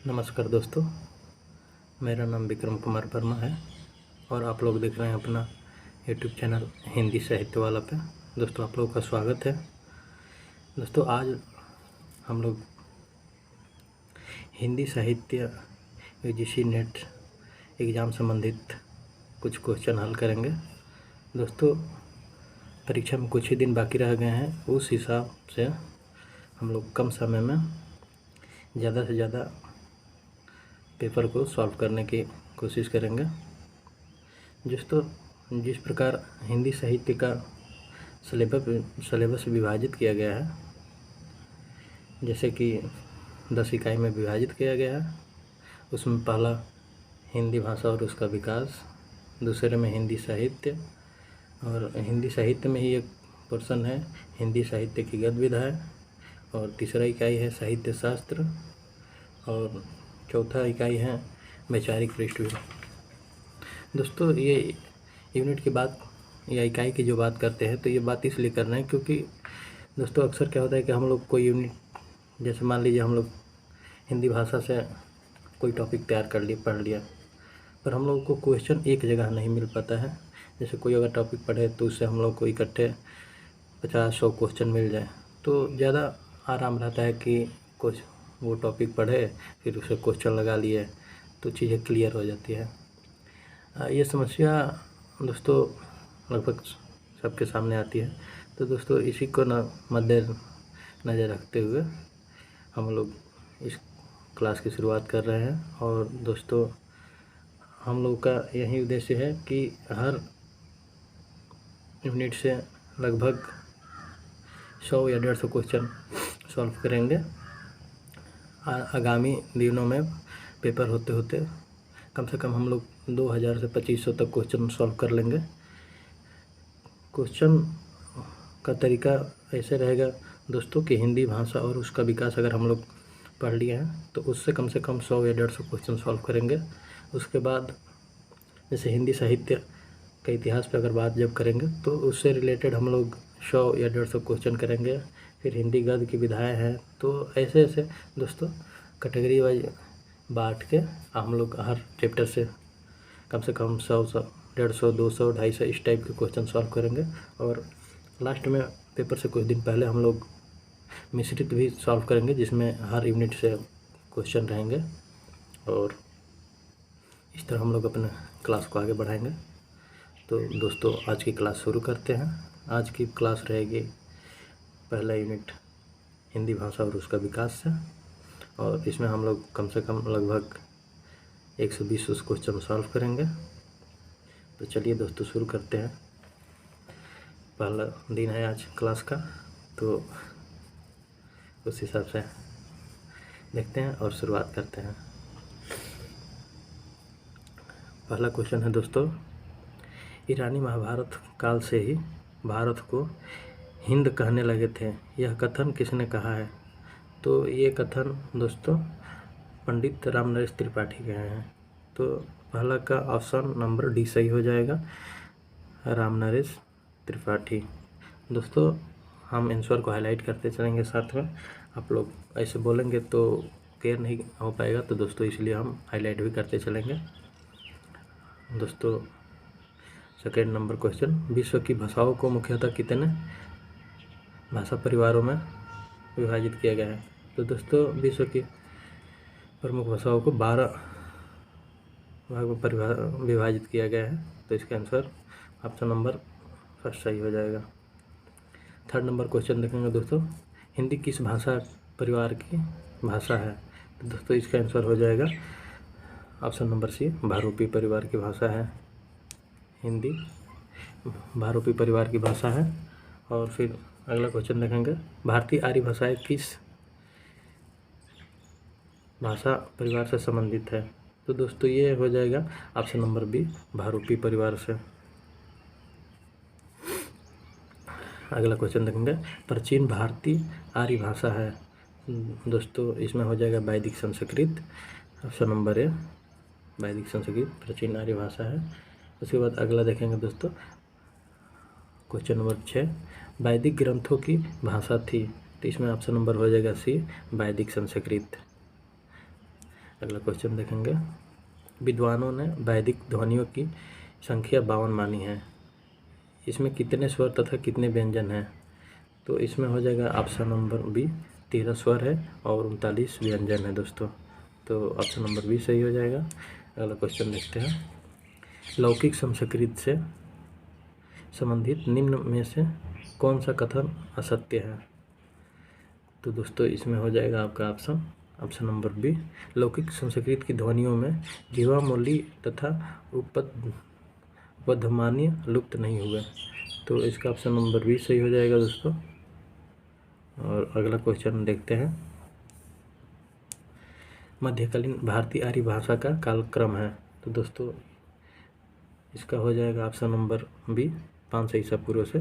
नमस्कार दोस्तों, मेरा नाम विक्रम कुमार वर्मा है और आप लोग देख रहे हैं अपना यूट्यूब चैनल हिंदी साहित्य वाला पे। दोस्तों आप लोगों का स्वागत है। दोस्तों आज हम लोग हिंदी साहित्य यूजीसी नेट एग्ज़ाम संबंधित कुछ क्वेश्चन हल करेंगे। दोस्तों परीक्षा में कुछ ही दिन बाकी रह गए हैं, उस हिसाब से हम लोग कम समय में ज़्यादा से ज़्यादा पेपर को सॉल्व करने की कोशिश करेंगे। जिस प्रकार हिंदी साहित्य का सिलेबस विभाजित किया गया है, जैसे कि 10 इकाई में विभाजित किया गया है। उसमें पहला हिंदी भाषा और उसका विकास, दूसरे में हिंदी साहित्य, और हिंदी साहित्य में ही एक पोर्शन है हिंदी साहित्य की गद्य विधाएँ, और तीसरा इकाई है साहित्य शास्त्र, और चौथा इकाई है वैचारिक पृष्ठभूमि। दोस्तों ये यूनिट की बात या इकाई की जो बात करते हैं तो ये बात इसलिए कर रहे हैं क्योंकि दोस्तों अक्सर क्या होता है कि हम लोग कोई यूनिट, जैसे मान लीजिए हम लोग हिंदी भाषा से कोई टॉपिक तैयार कर लिए, पढ़ लिया, पर हम लोग को क्वेश्चन एक जगह नहीं मिल पाता है। जैसे कोई अगर टॉपिक पढ़े तो उससे हम लोग को इकट्ठे 50-100 क्वेश्चन मिल जाए तो ज़्यादा आराम रहता है कि कुछ वो टॉपिक पढ़े फिर उसे क्वेश्चन लगा लिए तो चीज़ें क्लियर हो जाती है। ये समस्या दोस्तों लगभग सबके सामने आती है। तो दोस्तों इसी को मद्देनज़र रखते हुए हम लोग इस क्लास की शुरुआत कर रहे हैं। और दोस्तों हम लोग का यही उद्देश्य है कि हर यूनिट से लगभग 100 या 150 क्वेश्चन सॉल्व करेंगे। आगामी दिनों में पेपर होते होते कम से कम हम लोग 2000 से 2500 तक क्वेश्चन सॉल्व कर लेंगे। क्वेश्चन का तरीका ऐसे रहेगा दोस्तों कि हिंदी भाषा और उसका विकास अगर हम लोग पढ़ लिए हैं तो उससे कम से कम 100 या 150 क्वेश्चन सॉल्व करेंगे। उसके बाद जैसे हिंदी साहित्य का इतिहास पर अगर बात जब करेंगे तो उससे रिलेटेड हम लोग 100 या 150 क्वेश्चन करेंगे। फिर हिंदी गद्य की विधाएँ हैं, तो ऐसे ऐसे दोस्तों कैटेगरी वाइज बांट के हम लोग हर चैप्टर से कम 100, 150, 200, 250 इस टाइप के क्वेश्चन सॉल्व करेंगे। और लास्ट में पेपर से कुछ दिन पहले हम लोग मिश्रित भी सॉल्व करेंगे, जिसमें हर यूनिट से क्वेश्चन रहेंगे। और इस तरह हम लोग अपने क्लास को आगे बढ़ाएंगे। तो दोस्तों आज की क्लास शुरू करते हैं। आज की क्लास रहेगी पहला यूनिट हिंदी भाषा और उसका विकास से, और इसमें हम लोग कम से कम लगभग 120 क्वेश्चन सॉल्व करेंगे। तो चलिए दोस्तों शुरू करते हैं। पहला दिन है आज क्लास का, तो उस हिसाब से देखते हैं और शुरुआत करते हैं। पहला क्वेश्चन है दोस्तों, ईरानी महाभारत काल से ही भारत को हिंद कहने लगे थे, यह कथन किसने कहा है? तो ये कथन दोस्तों पंडित रामनरेश त्रिपाठी के हैं। तो पहला का ऑप्शन नंबर डी सही हो जाएगा, रामनरेश त्रिपाठी। दोस्तों हम आंसर को हाईलाइट करते चलेंगे, साथ में आप लोग ऐसे बोलेंगे तो क्लियर नहीं हो पाएगा, तो दोस्तों इसलिए हम हाईलाइट भी करते चलेंगे। दोस्तों सेकेंड नंबर क्वेश्चन, विश्व की भाषाओं को मुख्यतः कितने भाषा परिवारों में विभाजित किया गया है? तो दोस्तों विश्व की प्रमुख भाषाओं को 12 भाग में विभाजित किया गया है। तो इसका आंसर ऑप्शन नंबर फर्स्ट सही हो जाएगा। थर्ड नंबर क्वेश्चन देखेंगे दोस्तों, हिंदी किस भाषा परिवार की भाषा है? तो दोस्तों इसका आंसर हो जाएगा ऑप्शन नंबर सी, बहुरूपी परिवार की भाषा है। हिंदी बहुरूपी परिवार की भाषा है। और फिर अगला क्वेश्चन देखेंगे, भारतीय आर्य भाषाएं किस भाषा परिवार से संबंधित है? तो दोस्तों ये हो जाएगा ऑप्शन नंबर बी, बहुरूपी परिवार से। अगला क्वेश्चन देखेंगे, प्राचीन भारतीय आर्य भाषा है। दोस्तों इसमें हो जाएगा वैदिक संस्कृत, ऑप्शन नंबर ए, वैदिक संस्कृत प्राचीन आर्य भाषा है। उसके बाद अगला देखेंगे दोस्तों क्वेश्चन नंबर 6, वैदिक ग्रंथों की भाषा थी। तो इसमें ऑप्शन नंबर हो जाएगा सी, वैदिक संस्कृत। अगला क्वेश्चन देखेंगे, विद्वानों ने वैदिक ध्वनियों की संख्या 52 मानी है, इसमें कितने स्वर तथा कितने व्यंजन हैं? तो इसमें हो जाएगा ऑप्शन नंबर बी 13 स्वर है और 39 व्यंजन है दोस्तों, तो ऑप्शन नंबर बी सही हो जाएगा। अगला क्वेश्चन देखते हैं, लौकिक संस्कृत से संबंधित निम्न में से कौन सा कथन असत्य है? तो दोस्तों इसमें हो जाएगा आपका ऑप्शन नंबर बी, लौकिक संस्कृत की ध्वनियों में जीवा मूली तथा उपध्मानीय लुप्त नहीं हुए, तो इसका ऑप्शन नंबर बी सही हो जाएगा दोस्तों। और अगला क्वेश्चन देखते हैं, मध्यकालीन भारतीय आर्य भाषा का कालक्रम है, तो दोस्तों इसका हो जाएगा ऑप्शन नंबर बी 500 ईसा पूर्व से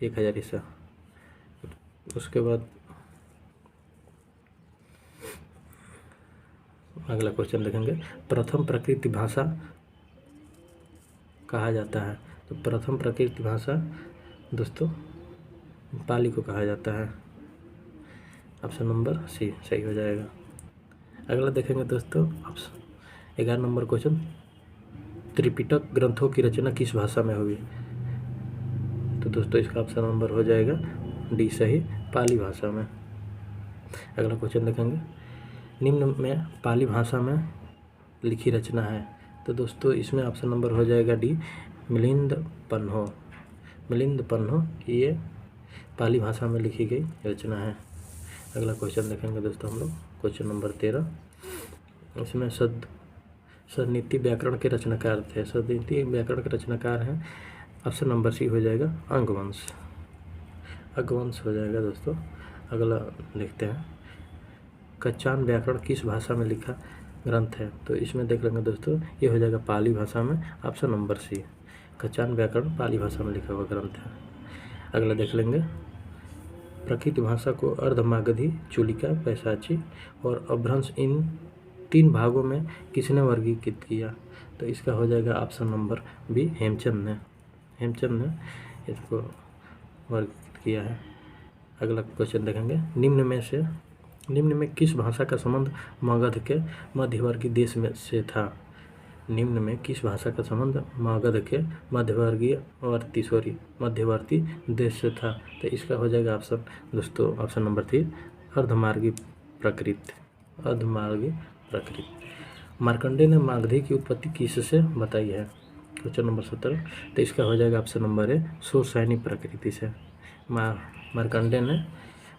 1000 ईसा। उसके बाद अगला क्वेश्चन देखेंगे, प्रथम प्राकृतिक भाषा कहा जाता है? तो प्रथम प्राकृतिक भाषा दोस्तों पाली को कहा जाता है, ऑप्शन नंबर सी सही हो जाएगा। अगला देखेंगे दोस्तों 11 नंबर क्वेश्चन, त्रिपिटक ग्रंथों की रचना किस भाषा में हुई? तो दोस्तों इसका ऑप्शन नंबर हो जाएगा डी सही, पाली भाषा में। अगला क्वेश्चन देखेंगे, निम्न में पाली भाषा में लिखी रचना है, तो दोस्तों इसमें ऑप्शन नंबर हो जाएगा डी मिलिंद पन्हो ये पाली भाषा में लिखी गई रचना है। अगला क्वेश्चन देखेंगे दोस्तों हम लोग, क्वेश्चन नंबर 13, इसमें सदनीति व्याकरण के रचनाकार थे, सदनीति व्याकरण के रचनाकार हैं, ऑप्शन नंबर सी हो जाएगा अंगवंश हो जाएगा दोस्तों। अगला देखते हैं, कच्चान व्याकरण किस भाषा में लिखा ग्रंथ है? तो इसमें देख लेंगे दोस्तों ये हो जाएगा पाली भाषा में, ऑप्शन नंबर सी, कच्चान व्याकरण पाली भाषा में लिखा हुआ ग्रंथ है। अगला देख लेंगे, प्रकृत भाषा को अर्धमागधी, चूलिका, पैशाची और अभ्रंश इन 3 भागों में किसने वर्गीकृत किया? तो इसका हो जाएगा ऑप्शन नंबर बी हेमचंद ने इसको वर्गीकृत किया है। अगला क्वेश्चन देखेंगे, निम्न में किस भाषा का संबंध मगध के मध्यवर्गीय देश में से था? निम्न में किस भाषा का संबंध मगध के मध्यवर्ती देश से था? तो इसका हो जाएगा ऑप्शन नंबर 3 अर्धमार्गी प्रकृत। मार्कंडेय ने मागधी की उत्पत्ति किससे बताई है? क्वेश्चन नंबर 17, तो इसका हो जाएगा ऑप्शन नंबर ए शोरसैनी प्रकृति से। मार्कंडेय ने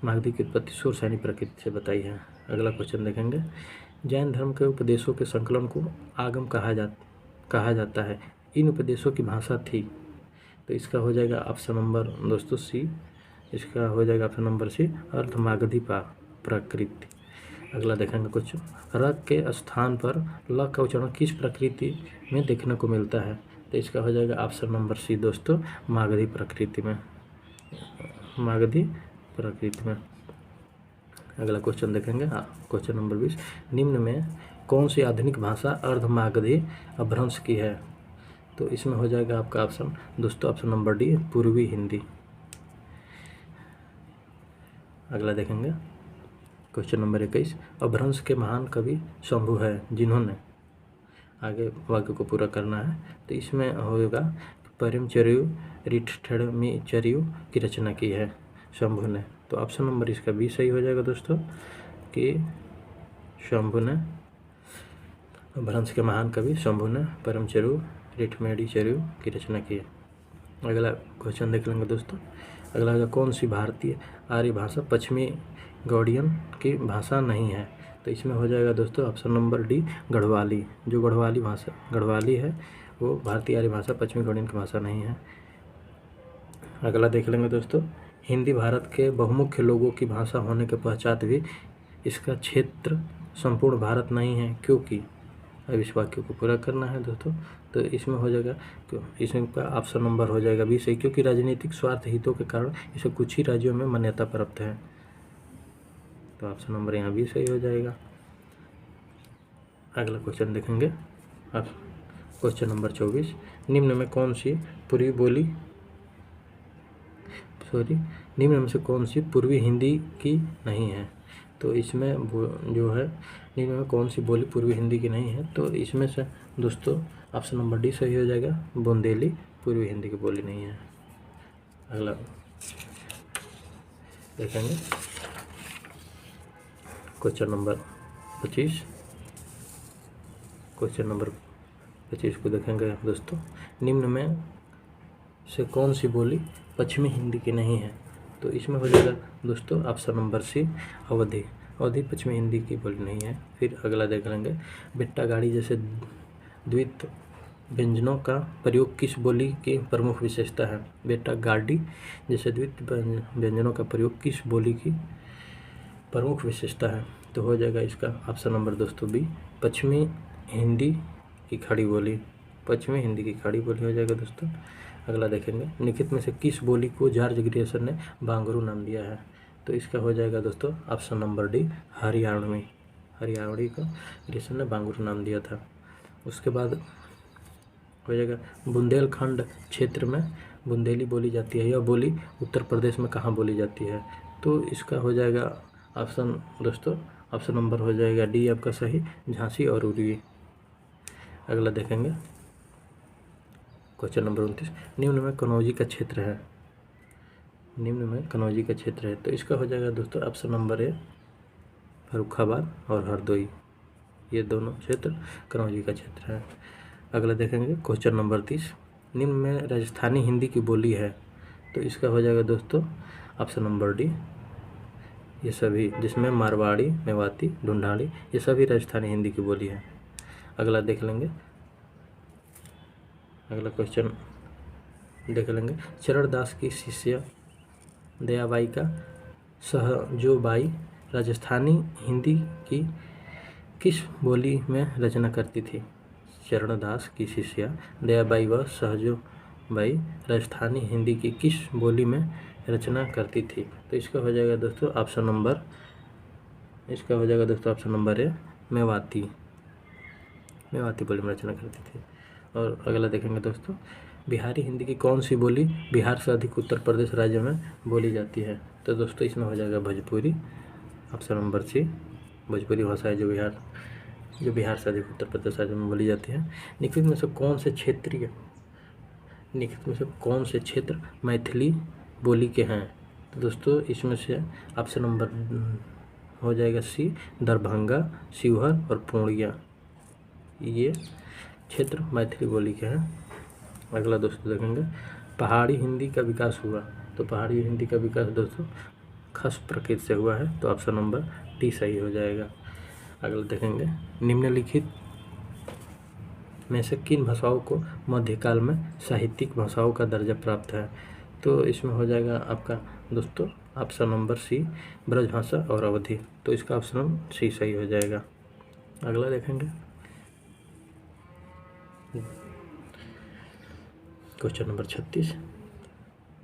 मागधी की उत्पत्ति शोरसैनी प्रकृति से बताई है। अगला क्वेश्चन देखेंगे, जैन धर्म के उपदेशों के संकलन को आगम कहा जाता है, इन उपदेशों की भाषा थी? तो इसका हो जाएगा ऑप्शन नंबर दोस्तों सी, इसका हो जाएगा ऑप्शन नंबर सी अर्धमागधी प्रकृति। अगला देखेंगे कुछ, र के स्थान पर ल का उच्चारण किस प्रकृति में देखने को मिलता है? तो इसका हो जाएगा ऑप्शन नंबर सी दोस्तों मागधी प्रकृति में। अगला क्वेश्चन देखेंगे, क्वेश्चन नंबर 20, निम्न में कौन सी आधुनिक भाषा अर्धमागधी अपभ्रंश की है? तो इसमें हो जाएगा आपका ऑप्शन दोस्तों ऑप्शन नंबर डी पूर्वी हिंदी। अगला देखेंगे क्वेश्चन नंबर 21, अपभ्रंश के महान कवि शंभु है, जिन्होंने आगे वाक्य को पूरा करना है, तो इसमें होगा परिमचर्यु रिठठड़मीचर्यु की रचना की है शंभु ने, तो ऑप्शन नंबर इसका बी सही हो जाएगा दोस्तों कि शंभु ने, अपभ्रंश के महान कवि शंभु ने परमचर्यु रिठमेडिचर्यु की रचना की है। अगला क्वेश्चन देख लेंगे दोस्तों, अगला कौन सी भारतीय आर्य भाषा पश्चिमी गौड़ियन की भाषा नहीं है? तो इसमें हो जाएगा दोस्तों ऑप्शन नंबर डी गढ़वाली। जो गढ़वाली है वो भारतीय आर्य भाषा पश्चिमी गौड़ियन की भाषा नहीं है। अगला देख लेंगे दोस्तों, हिंदी भारत के बहुमुख्य लोगों की भाषा होने के पश्चात भी इसका क्षेत्र संपूर्ण भारत नहीं है, क्योंकि अब इस वाक्य को पूरा करना है दोस्तों, तो इसमें हो जाएगा इसमें का ऑप्शन नंबर हो जाएगा बी सही, क्योंकि राजनीतिक स्वार्थ हितों के कारण इसे कुछ ही राज्यों में मान्यता प्राप्त है, तो ऑप्शन नंबर यहाँ भी सही हो जाएगा। अगला क्वेश्चन देखेंगे, अब क्वेश्चन नंबर 24, निम्न में से कौन सी पूर्वी हिंदी की नहीं है? तो इसमें जो है निम्न में कौन सी बोली पूर्वी हिंदी की नहीं है, तो इसमें से दोस्तों ऑप्शन नंबर डी सही हो जाएगा, बुंदेली पूर्वी हिंदी की बोली नहीं है। अगला देखेंगे क्वेश्चन नंबर 25। क्वेश्चन नंबर 25 को देखेंगे दोस्तों, निम्न में से कौन सी बोली पश्चिमी हिंदी की नहीं है, तो इसमें हो जाएगा दोस्तों ऑप्शन नंबर सी, अवधी। अवधी पश्चिमी हिंदी की बोली नहीं है। फिर अगला देख लेंगे, बेट्टा गाड़ी जैसे द्वित व्यंजनों का प्रयोग किस बोली की प्रमुख विशेषता है। बेट्टा गाड़ी जैसे द्वित व्यंजनों का प्रयोग किस बोली की प्रमुख विशेषता है, तो हो जाएगा इसका ऑप्शन नंबर दोस्तों बी, पश्चिमी हिंदी की खड़ी बोली। पश्चिमी हिंदी की खड़ी बोली हो जाएगा दोस्तों। अगला देखेंगे, निम्नलिखित में से किस बोली को जॉर्ज ग्रियर्सन ने बांगरू नाम दिया है, तो इसका हो जाएगा दोस्तों option number D, Haryanvi. Haryanvi को ग्रियर्सन ने बांगरू नाम दिया था। उसके बाद हो जाएगा, बुंदेलखंड क्षेत्र में बुंदेली बोली जाती है, यह बोली उत्तर प्रदेश में कहाँ बोली जाती है, तो इसका हो जाएगा ऑप्शन दोस्तों, ऑप्शन नंबर हो जाएगा डी आपका सही, झांसी और उरी। अगला देखेंगे क्वेश्चन नंबर 29, निम्न में कनौजी का क्षेत्र है। निम्न में कनौजी का क्षेत्र है, तो इसका हो जाएगा दोस्तों ऑप्शन नंबर ए, फर्रुखाबाद और हरदोई, ये दोनों क्षेत्र कनौजी का क्षेत्र है। अगला देखेंगे क्वेश्चन नंबर 30, निम्न में राजस्थानी हिंदी की बोली है, तो इसका हो जाएगा दोस्तों ऑप्शन नंबर डी, ये सभी, जिसमें मारवाड़ी, मेवाती, ढूंढाड़ी, ये सभी राजस्थानी हिंदी की बोली है। अगला देख लेंगे, अगला क्वेश्चन देख लेंगे, चरणदास की शिष्य दयाबाई का सहजोबाई राजस्थानी हिंदी की किस बोली में रचना करती थी। चरणदास की शिष्या दयाबाई व सहजोबाई राजस्थानी हिंदी की किस बोली में रचना करती थी, तो इसका हो जाएगा दोस्तों ऑप्शन नंबर, इसका हो जाएगा दोस्तों option number A, Mewati. Mewati बोली में रचना करती थी। और अगला देखेंगे दोस्तों, बिहारी हिंदी की कौन सी बोली बिहार से अधिक उत्तर प्रदेश राज्य में बोली जाती है, तो दोस्तों इसमें हो जाएगा Bhojpuri, option number C, Bhojpuri भाषा है जो बिहार से अधिक उत्तर प्रदेश राज्य में बोली जाती है। निम्नलिखित में से कौन से क्षेत्र मैथिली बोली के हैं, तो दोस्तों इसमें से ऑप्शन नंबर हो जाएगा सी, दरभंगा, शिवहर और पूर्णिया, ये क्षेत्र मैथिली बोली के हैं। अगला दोस्तों देखेंगे, पहाड़ी हिंदी का विकास हुआ, तो पहाड़ी हिंदी का विकास दोस्तों खस प्रकृति से हुआ है, तो ऑप्शन नंबर डी सही हो जाएगा। अगला देखेंगे, निम्नलिखित में से किन भाषाओं को मध्यकाल में साहित्यिक भाषाओं का दर्जा प्राप्त है, तो इसमें हो जाएगा आपका दोस्तों ऑप्शन नंबर सी, ब्रजभाषा और अवधी, तो इसका ऑप्शन सी सही हो जाएगा। अगला देखेंगे क्वेश्चन नंबर 36,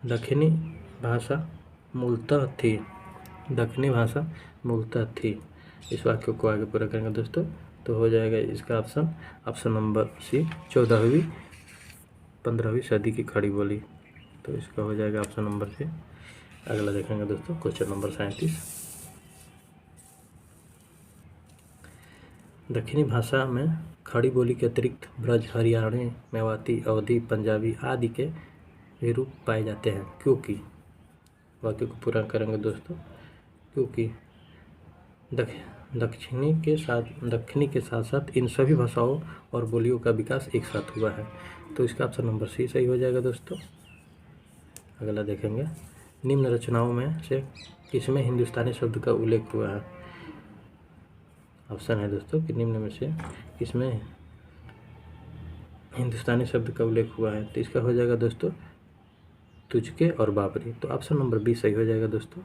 दक्षिणी भाषा मूलतः थी। दक्षिणी भाषा मूलतः थी, इस वाक्य को आगे पूरा करेंगे दोस्तों, तो हो जाएगा इसका ऑप्शन नंबर सी, 14वीं 15वीं सदी की खड़ी बोली, तो इसका हो जाएगा ऑप्शन नंबर सी। अगला देखेंगे दोस्तों क्वेश्चन नंबर 37, दक्षिणी भाषा में खड़ी बोली के अतिरिक्त ब्रज, हरियाणी, मेवाती, अवधी, पंजाबी आदि के भी रूप पाए जाते हैं, क्योंकि, वाक्य को पूरा करेंगे दोस्तों, क्योंकि दक्षिणी के साथ साथ इन सभी भाषाओं और बोलियों का विकास एक साथ हुआ है, तो इसका ऑप्शन नंबर सी सही हो जाएगा दोस्तों। अगला देखेंगे, निम्न रचनाओं में से किसमें हिंदुस्तानी शब्द का उल्लेख हुआ है। ऑप्शन है दोस्तों कि निम्न में से किसमें हिंदुस्तानी शब्द का उल्लेख हुआ है, तो इसका हो जाएगा दोस्तों तुझके और बाबरी, तो ऑप्शन नंबर बी सही हो जाएगा दोस्तों,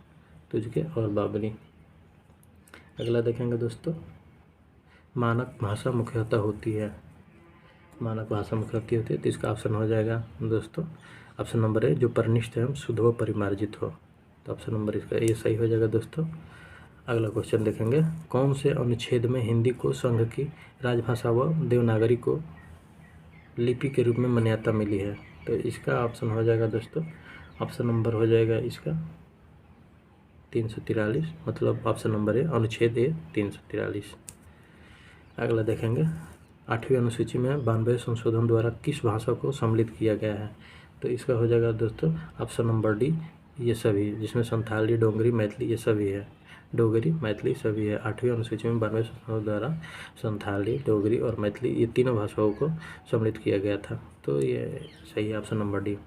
तुझके और बाबरी। अगला देखेंगे दोस्तों, मानक भाषा मुख्यतः होती है। मानक भाषा मुख्यतः होती है, तो इसका ऑप्शन हो जाएगा दोस्तों ऑप्शन नंबर ए, जो परिनिष्ठ एवं शुद्ध व परिमार्जित हो, तो ऑप्शन नंबर इसका ये सही हो जाएगा दोस्तों। अगला क्वेश्चन देखेंगे, कौन से अनुच्छेद में हिंदी को संघ की राजभाषा व देवनागरी को लिपि के रूप में मान्यता मिली है, तो इसका ऑप्शन हो जाएगा दोस्तों ऑप्शन नंबर हो जाएगा इसका 343, मतलब ऑप्शन नंबर ए, अनुच्छेद ए 343। अगला देखेंगे 8वीं अनुसूची में 92 संशोधन द्वारा किस भाषा को सम्मिलित किया गया है? तो इसका हो जाएगा दोस्तों ऑप्शन नंबर डी, ये सभी, जिसमें संथाली, डोगरी, मैथिली ये सभी है। डोगरी, मैथिली सभी है। 8वीं अनुसूची में 92 संशोधन द्वारा संथाली, डोगरी और मैथिली ये तीनों भाषाओं को सम्मिलित किया गया था। तो ये सही है, ऑप्शन नंबर डी।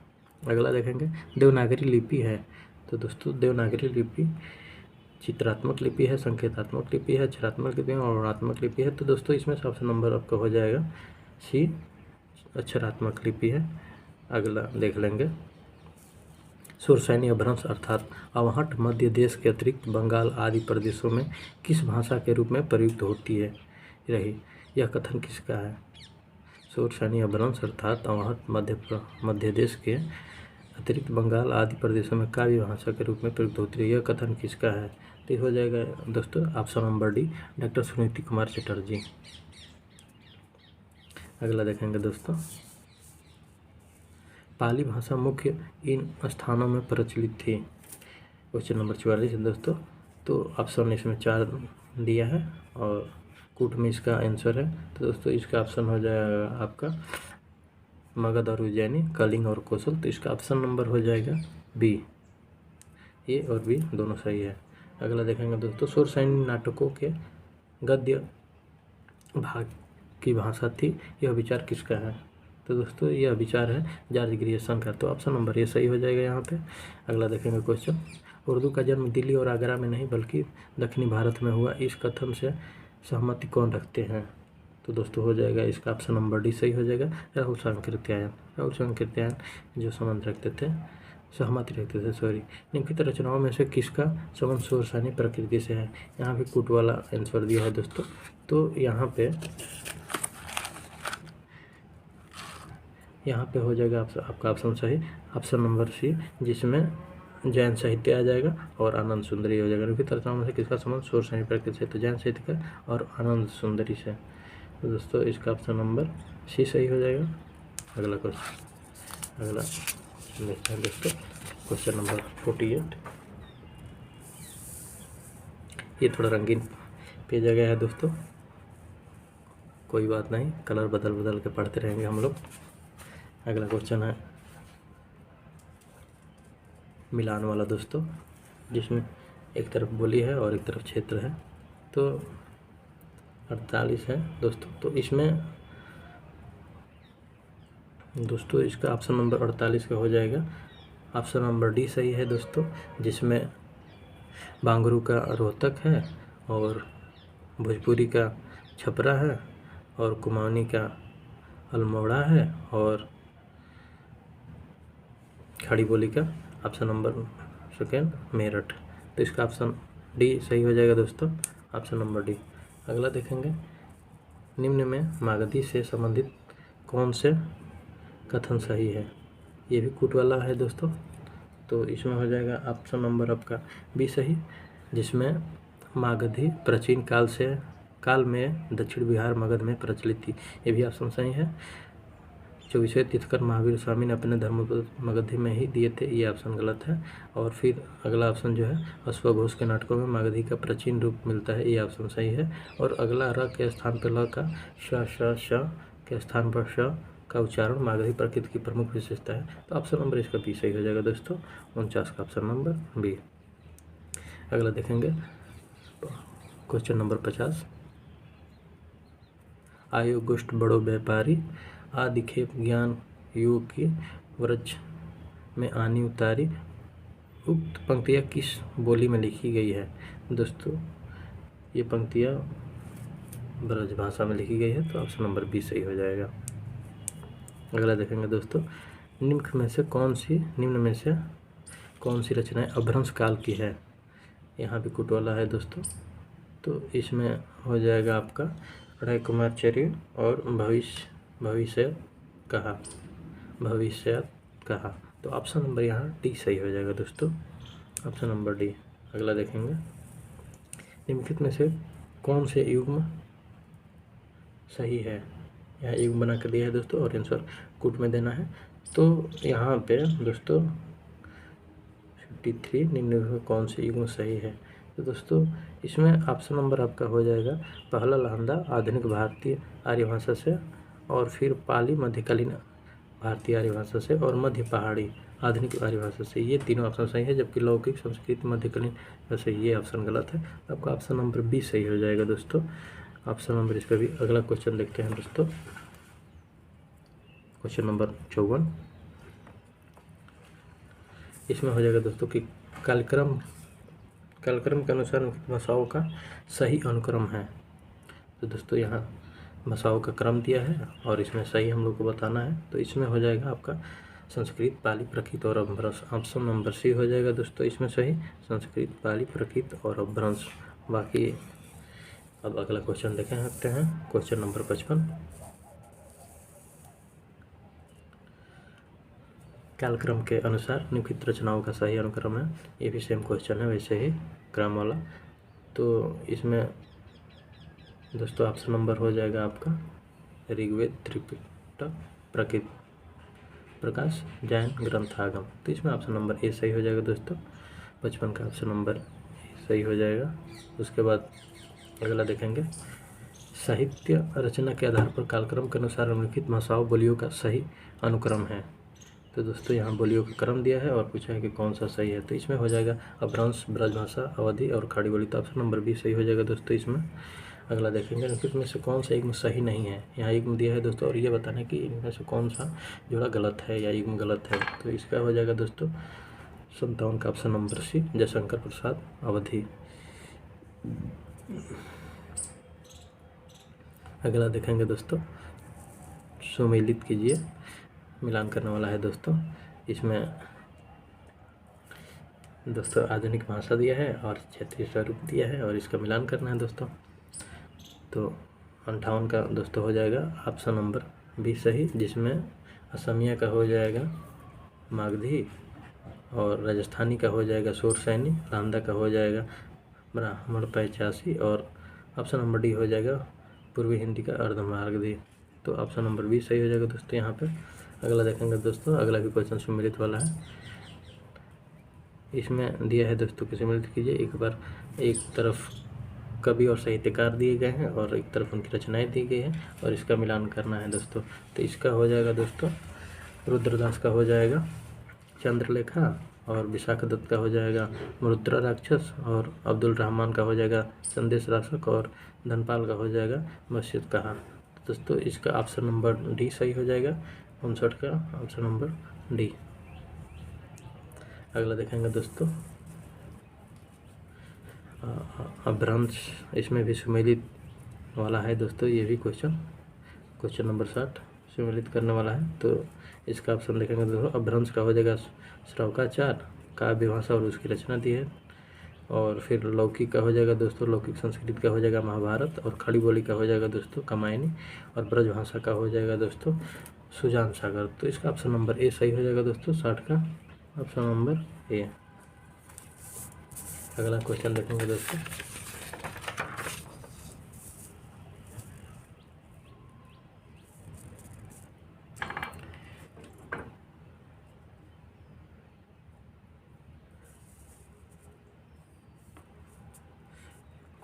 अगला देखेंगे देवनागरी लिपि है। तो दोस्तों देवनागरी लिपि चित्रात्मक लिपि है, संकेतात्मक लिपि है, अक्षरात्मक लिपि है और वर्णात्मक लिपि है। तो दोस्तों इसमें से ऑप्शन नंबर आपका हो जाएगा सी, अक्षरात्मक लिपि है। अगला देख लेंगे सुरसैनी अपभ्रंश अर्थात अवहट मध्य देश के अतिरिक्त बंगाल आदि प्रदेशों में किस भाषा के रूप में प्रयुक्त होती है रही? यह कथन किसका है? सुरसैनी अपभ्रंश अर्थात अवहट मध्य देश के अतिरिक्त बंगाल आदि प्रदेशों में काव्य भाषा के रूप में प्रयुक्त होती है, यह कथन किसका है? तो हो जाएगा दोस्तों option number D, doctor Suniti Kumar Chatterjee. अगला देखेंगे दोस्तों पाली भाषा मुख्य इन स्थानों में प्रचलित थी। क्वेश्चन नंबर 44 है दोस्तों। तो ऑप्शन इसमें 4 दिया है और कूट में इसका आंसर है। तो दोस्तों इसका ऑप्शन हो जाएगा आपका मगध और उज्जैनी, कलिंग और कौशल। तो इसका ऑप्शन नंबर हो जाएगा बी, ए और बी दोनों सही है। अगला देखेंगे दोस्तों सुरसैनी नाटकों के गद्य भाग की भाषा थी, यह विचार किसका है? तो दोस्तों यह विचार है जॉर्ज ग्रियर्सन का। तो ऑप्शन नंबर ए सही हो जाएगा यहाँ पे। अगला देखेंगे क्वेश्चन उर्दू का जन्म दिल्ली और आगरा में नहीं बल्कि दक्षिणी भारत में हुआ, इस कथन से सहमति कौन रखते हैं? तो दोस्तों हो जाएगा इसका ऑप्शन नंबर डी सही हो जाएगा, राहुल सांकृत्यायन। राहुल सांकृत्यायन जो संबंध रखते थे, सहमति रखते थे, सॉरी। निम्नलिखित रचनाओं में से किसका संबंध सुरसैनी प्रकृति से है? यहाँ भी कूट वाला आंसर दिया है दोस्तों। तो यहाँ पे हो जाएगा आपका ऑप्शन सही, ऑप्शन नंबर सी, जिसमें जैन साहित्य आ जाएगा और आनंद सुंदरी हो जाएगा। निम्नलिखित रचनाओं में से किसका संबंध सुरसैनी प्रकृति से? तो जैन साहित्य का और आनंद सुंदरी से। तो दोस्तों इसका ऑप्शन नंबर सी सही हो जाएगा। अगला क्वेश्चन, अगला देखते हैं दोस्तों क्वेश्चन नंबर 48। ये थोड़ा रंगीन पेज आ गया है दोस्तों, कोई बात नहीं, कलर बदल बदल के पढ़ते रहेंगे हम लोग। अगला क्वेश्चन है मिलान वाला दोस्तों, जिसमें एक तरफ बोली है और एक तरफ क्षेत्र है। तो 48 है दोस्तों। तो इसमें दोस्तों इसका ऑप्शन नंबर 48 का हो जाएगा ऑप्शन नंबर डी सही है दोस्तों, जिसमें बांगरू का रोहतक है और भोजपुरी का छपरा है और कुमाऊनी का अल्मोड़ा है और खड़ी बोली का ऑप्शन नंबर सेकेंड मेरठ। तो इसका ऑप्शन डी सही हो जाएगा दोस्तों, ऑप्शन नंबर डी। अगला देखेंगे निम्न में मागधी से संबंधित कौन से कथन सही है? ये भी कूट वाला है दोस्तों। तो इसमें हो जाएगा ऑप्शन नंबर आपका बी सही, जिसमें मागधी प्राचीन काल में दक्षिण बिहार मगध में प्रचलित थी, ये भी ऑप्शन सही है। 24वें तीर्थकर महावीर स्वामी ने अपने धर्मपद मगधी में ही दिए थे, ये ऑप्शन गलत है। और फिर अगला ऑप्शन जो है अश्वघोष के नाटकों में मागधी का प्राचीन रूप मिलता है, ये ऑप्शन सही है। और अगला र के स्थान पर ल का, श के स्थान पर श का उच्चारण मागधी प्रकृति की प्रमुख विशेषता है। तो ऑप्शन नंबर इसका बी सही हो जाएगा दोस्तों, 49 का ऑप्शन नंबर बी। अगला देखेंगे क्वेश्चन नंबर 50। आयु गोष्ठ बड़ो व्यापारी आदिखेप ज्ञान योग की व्रज में आनी उतारी, उक्त पंक्तियाँ किस बोली में लिखी गई है? दोस्तों ये पंक्तियाँ ब्रज भाषा में लिखी गई है, तो ऑप्शन नंबर बी सही हो जाएगा। अगला देखेंगे दोस्तों निम्न में से कौन सी रचनाएं अपभ्रंश काल की है? यहाँ भी कुटवाला है दोस्तों। तो इसमें हो जाएगा आपका राय कुमार चर्य और भविष्य कहा। तो ऑप्शन नंबर यहाँ डी सही हो जाएगा दोस्तों, ऑप्शन नंबर डी। अगला देखेंगे निम्नलिखित में से कौन से युग्म सही है? यहाँ युग्म बना कर दिया है दोस्तों और आंसर कूट में देना है। तो यहाँ पे दोस्तों 53 निम्न में कौन सी युग्म सही है। तो दोस्तों इसमें ऑप्शन नंबर आपका हो जाएगा पहला लहंदा आधुनिक भारतीय आर्य भाषा से, और फिर पाली मध्यकालीन भारतीय आर्य भाषा से, और मध्य पहाड़ी आधुनिक आर्य भाषा से। ये तीनों ऑप्शन सही है, जबकि लौकिक संस्कृत मध्यकालीन वैसे ये ऑप्शन गलत है। आपका ऑप्शन नंबर बी सही हो जाएगा दोस्तों। ऑप्शन नंबर इस पर भी। अगला क्वेश्चन देखते हैं दोस्तों, क्वेश्चन नंबर 54। इसमें हो जाएगा दोस्तों कि कालक्रम के अनुसार भाषाओं का सही अनुक्रम है। तो दोस्तों यहाँ भाषाओं का क्रम दिया है और इसमें सही हम लोग को बताना है। तो इसमें हो जाएगा आपका संस्कृत, पाली, प्राकृत और अपभ्रंश। ऑप्शन नंबर सी हो जाएगा दोस्तों इसमें सही, संस्कृत, पाली, प्राकृत और अपभ्रंश। बाकी अब अगला क्वेश्चन देखें सकते हैं, क्वेश्चन नंबर 55। कालक्रम के अनुसार निम्नलिखित रचनाओं का सही अनुक्रम है। ये भी सेम क्वेश्चन है वैसे ही क्रम वाला। तो इसमें दोस्तों ऑप्शन नंबर हो जाएगा आपका ऋग्वेद, त्रिपिटक, प्राकृत, प्रकाश, जैन ग्रंथागम। तो इसमें ऑप्शन नंबर ए सही हो जाएगा दोस्तों। 55 का ऑप्शन नंबर सही हो जाएगा। उसके बाद अगला देखेंगे, साहित्य रचना के आधार पर कालक्रम के अनुसार निम्नलिखित भाषाओं बोलियों का सही अनुक्रम है। तो दोस्तों यहाँ बोलियों का क्रम दिया है और पूछा है कि कौन सा सही है। तो इसमें हो जाएगा अपभ्रंश, ब्रजभाषा, अवधि और खड़ी बोली। तो ऑप्शन नंबर बी सही हो जाएगा दोस्तों इसमें। अगला देखेंगे इनमें से कौन सा युग्म सही नहीं है। यहाँ युग्म दिया है दोस्तों और ये बताना है कि इनमें से कौन सा जोड़ा गलत है या युग्म गलत है। तो इसका हो जाएगा दोस्तों 57 का ऑप्शन नंबर सी, जयशंकर प्रसाद, अवधि। अगला देखेंगे दोस्तों, सुमेलित कीजिए, मिलान करने वाला है दोस्तों। इसमें दोस्तों आधुनिक भाषा दिया है और क्षेत्रीय स्वरूप दिया है और इसका मिलान करना है दोस्तों। तो 58 का दोस्तों हो जाएगा ऑप्शन नंबर बी सही, जिसमें असमिया का हो जाएगा मागधी और राजस्थानी का हो जाएगा शोरसैनी, लांदा का हो जाएगा ब्राह्मण 85 और ऑप्शन नंबर डी हो जाएगा पूर्वी हिंदी का अर्धमागधी। तो ऑप्शन नंबर बी सही हो जाएगा दोस्तों यहाँ पे। अगला देखेंगे दोस्तों, अगला भी क्वेश्चन सुमेलित वाला है। इसमें दिया है दोस्तों कि सुमेलित कीजिए। एक बार एक तरफ कवि और साहित्यकार दिए गए हैं और एक तरफ उनकी रचनाएं दी गई हैं और इसका मिलान करना है दोस्तों। तो इसका हो जाएगा दोस्तों रुद्रदास का हो जाएगा चंद्रलेखा और विशाखा दत्त का हो जाएगा मुद्रा राक्षस और अब्दुल रहमान का हो जाएगा संदेश राशक और धनपाल का हो जाएगा मस्जिद कहा। दोस्तों इसका ऑप्शन नंबर डी सही हो जाएगा, 59 का ऑप्शन नंबर डी। अगला देखेंगे दोस्तों अपभ्रंश, इसमें भी सुमेलित वाला है दोस्तों। ये भी क्वेश्चन नंबर 60 सुमेलित करने वाला है। तो इसका ऑप्शन देखेंगे दोस्तों, अपभ्रंश का हो जाएगा श्रवकाचार, काव्य भाषा और उसकी रचना दी है। और फिर लौकिक का हो जाएगा दोस्तों, लौकिक संस्कृत का हो जाएगा महाभारत और खड़ी बोली का हो जाएगा दोस्तों कामायनी और ब्रज भाषा का हो जाएगा दोस्तों सुजान सागर। तो इसका ऑप्शन नंबर ए सही हो जाएगा दोस्तों, 60 का ऑप्शन नंबर ए। अगला क्वेश्चन देखेंगे दोस्तों,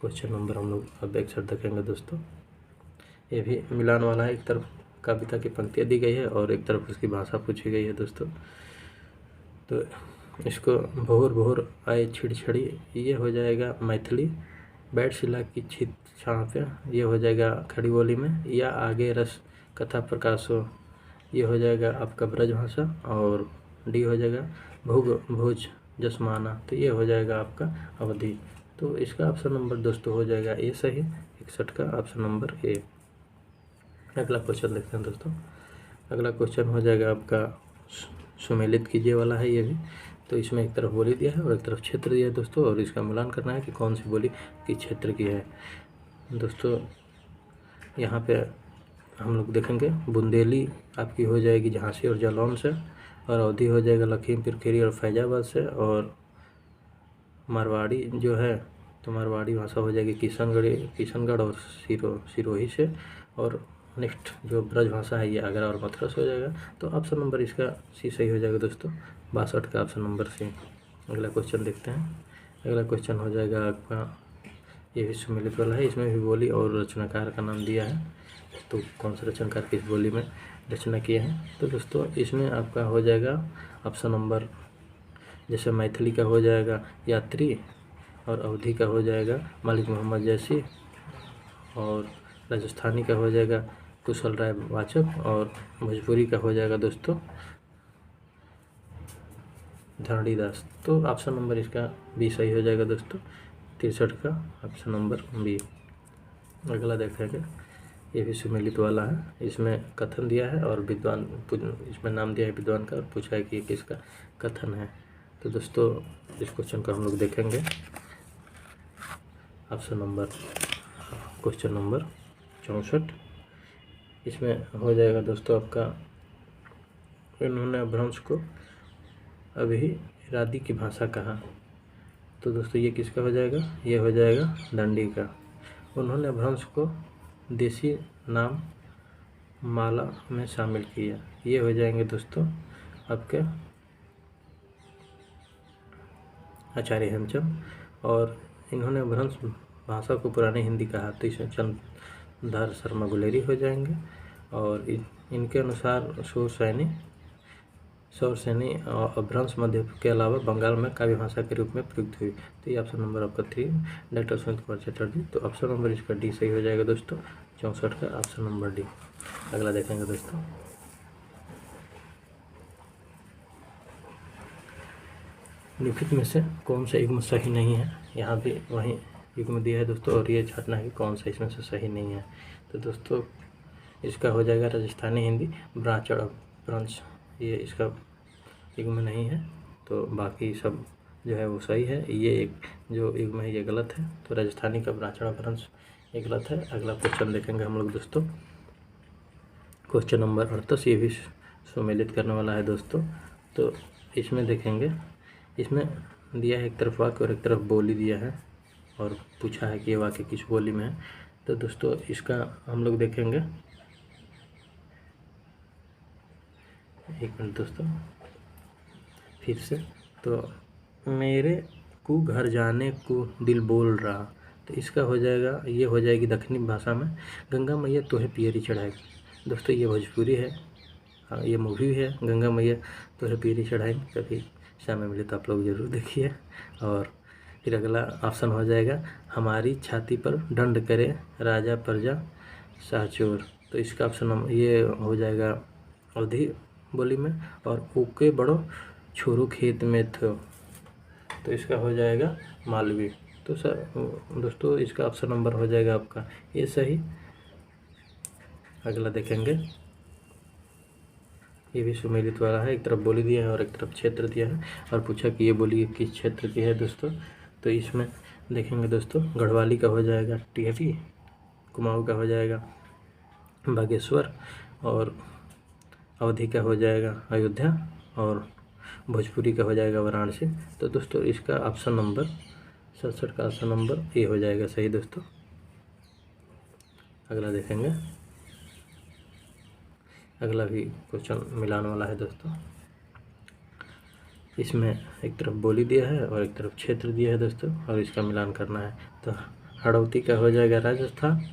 क्वेश्चन नंबर हम लोग अब 61 देखेंगे दोस्तों। ये भी मिलान वाला है, एक तरफ कविता की पंक्तियाँ दी गई है और एक तरफ उसकी भाषा पूछी गई है दोस्तों। तो इसको भोर भोर आए छिड़छड़ी, ये हो जाएगा मैथिली। बैठ शिला की छित छाँपे, ये हो जाएगा खड़ी बोली में। या आगे रस कथा प्रकाशो, ये हो जाएगा आपका ब्रज भाषा। और डी हो जाएगा भोग भोज जसमाना, तो ये हो जाएगा आपका अवधि। तो इसका ऑप्शन नंबर दोस्तों हो जाएगा ए सही, 61 का ऑप्शन नंबर ए। अगला क्वेश्चन देखते हैं दोस्तों। अगला क्वेश्चन हो जाएगा आपका सुमेलित कीजिए वाला है ये भी। तो इसमें एक तरफ बोली दिया है और एक तरफ क्षेत्र दिया है दोस्तों और इसका मिलान करना है कि कौन सी बोली किस क्षेत्र की है दोस्तों। यहाँ पे हम लोग देखेंगे बुंदेली आपकी हो जाएगी झांसी और जालौन से, और अवधि हो जाएगा लखीमपुर खीरी और फैजाबाद से, और मारवाड़ी जो है तो मारवाड़ी भाषा हो जाएगी किशनगढ़ और सिरोही से, और नेक्स्ट जो ब्रज भाषा है ये आगरा और मथुरा से हो जाएगा। तो ऑप्शन नंबर इसका सी सही हो जाएगा दोस्तों, 62 का ऑप्शन नंबर सी। अगला क्वेश्चन देखते हैं। अगला क्वेश्चन हो जाएगा आपका, ये भी सुमेलित वाला है। इसमें भी बोली और रचनाकार का नाम दिया है, तो कौन सा रचनाकार किस बोली में रचना किया है। तो दोस्तों इसमें आपका हो जाएगा ऑप्शन नंबर, जैसे मैथिली का हो जाएगा यात्री, और अवधी का हो जाएगा मलिक मोहम्मद जैसी, और राजस्थानी का हो जाएगा कुशल राय वाचक, और भोजपुरी का हो जाएगा दोस्तों धरणीदास। तो ऑप्शन नंबर इसका बी सही हो जाएगा दोस्तों, 63 का ऑप्शन नंबर बी। अगला देखेंगे, ये भी सुमेलित वाला है। इसमें कथन दिया है और विद्वान, इसमें नाम दिया है विद्वान का, और पूछा है कि ये किसका कथन है। तो दोस्तों इस क्वेश्चन को हम लोग देखेंगे। ऑप्शन नंबर, क्वेश्चन नंबर 64, इसमें हो जाएगा दोस्तों आपका, इन्होंने अपभ्रंश को अभिरादि की भाषा कहा। तो दोस्तों ये किसका हो जाएगा, ये हो जाएगा दंडी का। उन्होंने अपभ्रंश को देसी नाम माला में शामिल किया, ये हो जाएंगे दोस्तों आपके आचार्य हेमचंद। और इन्होंने अपभ्रंश भाषा को पुरानी हिंदी कहा, तो इसमें चंद्रधर शर्मा गुलेरी हो जाएंगे। और इनके अनुसार सौर सैनी अपभ्रंश मध्य के अलावा बंगाल में काव्य भाषा के रूप में प्रयुक्त हुई। तो ये ऑप्शन नंबर आपका 3, डॉक्टर सुमित कुमार चटर्जी। तो ऑप्शन नंबर इसका डी सही हो जाएगा दोस्तों, 64 का ऑप्शन नंबर डी। अगला देखेंगे दोस्तों, लिखित में से कौन सा युग्म सही नहीं है। यहाँ भी वही युग्म दिया है दोस्तों, और ये छाटना है कि कौन सा इसमें से सही नहीं है। तो दोस्तों इसका हो जाएगा राजस्थानी हिंदी ब्राचड़ अपभ्रंश, ये इसका युग्म नहीं है। तो बाकी सब जो है वो सही है। ये एक जो युग्म है ये गलत है, तो राजस्थानी का ब्राचड़ अपभ्रंश ये गलत है। अगला क्वेश्चन देखेंगे हम लोग दोस्तों, क्वेश्चन नंबर 38, ये भी सुमेलित करने वाला है दोस्तों। तो इसमें देखेंगे, इसमें दिया है एक तरफ वाक्य और एक तरफ बोली दिया है, और पूछा है कि ये वाक्य किस बोली में है। तो दोस्तों इसका हम लोग देखेंगे, एक मिनट दोस्तों फिर से। तो मेरे को घर जाने को दिल बोल रहा, तो इसका हो जाएगा, ये हो जाएगी दक्षिणी भाषा में गंगा मैया तोहे पियरी चढ़ाएगी। दोस्तों ये भोजपुरी है, हाँ ये मूवी है गंगा मैया तोहे पियरी चढ़ाएगी, कभी समय मिले तो आप लोग ज़रूर देखिए। और फिर अगला ऑप्शन हो जाएगा, हमारी छाती पर दंड करे राजा प्रजा साचोर। तो इसका ऑप्शन ये हो जाएगा अवधी बोली में। और ओके बड़ो छोरू खेत में थे, तो इसका हो जाएगा मालवी। तो सर दोस्तों इसका ऑप्शन नंबर हो जाएगा आपका ये सही। अगला देखेंगे, ये भी सुमेलित वाला है, एक तरफ बोली दिया है और एक तरफ क्षेत्र दिया है, और पूछा कि ये बोली किस क्षेत्र की है दोस्तों। तो इसमें देखेंगे दोस्तों, गढ़वाली का हो जाएगा टिहरी, कुमाऊँ का हो जाएगा बागेश्वर, और अवधी का हो जाएगा अयोध्या, और भोजपुरी का हो जाएगा वाराणसी। तो दोस्तों इसका ऑप्शन नंबर 67 का ऑप्शन नंबर ए हो जाएगा सही दोस्तों। अगला देखेंगे, अगला भी क्वेश्चन मिलान वाला है दोस्तों। इसमें एक तरफ बोली दिया है और एक तरफ क्षेत्र दिया है दोस्तों, और इसका मिलान करना है। तो हड़ौती का हो जाएगा राजस्थान,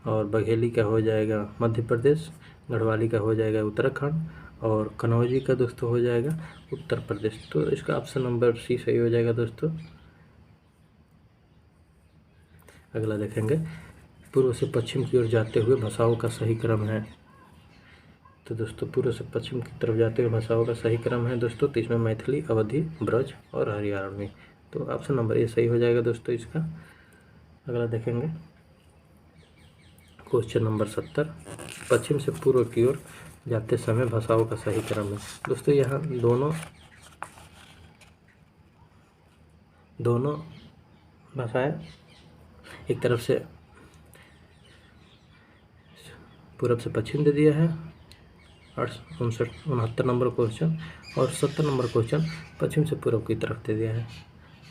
और बघेली का हो जाएगा मध्य प्रदेश, गढ़वाली का हो जाएगा उत्तराखंड, और कनौजी का दोस्तों हो जाएगा उत्तर प्रदेश। तो इसका ऑप्शन नंबर सी सही हो जाएगा दोस्तों। अगला देखेंगे, पूर्व से पश्चिम की ओर जाते हुए भाषाओं का सही क्रम है। तो दोस्तों पूर्व से पश्चिम की तरफ जाते हुए भाषाओं का सही क्रम है दोस्तों। तो इसमें मैथिली, अवधी, ब्रज और हरियाणवी। तो ऑप्शन नंबर ए सही हो जाएगा दोस्तों इसका। अगला देखेंगे, क्वेश्चन नंबर 70, पश्चिम से पूर्व की ओर जाते समय भाषाओं का सही क्रम है। दोस्तों यहाँ दोनों भाषाएं एक तरफ से पूर्व से पश्चिम दे दिया है, 69 नंबर क्वेश्चन, और 70 नंबर क्वेश्चन पश्चिम से पूर्व की तरफ दे दिया है।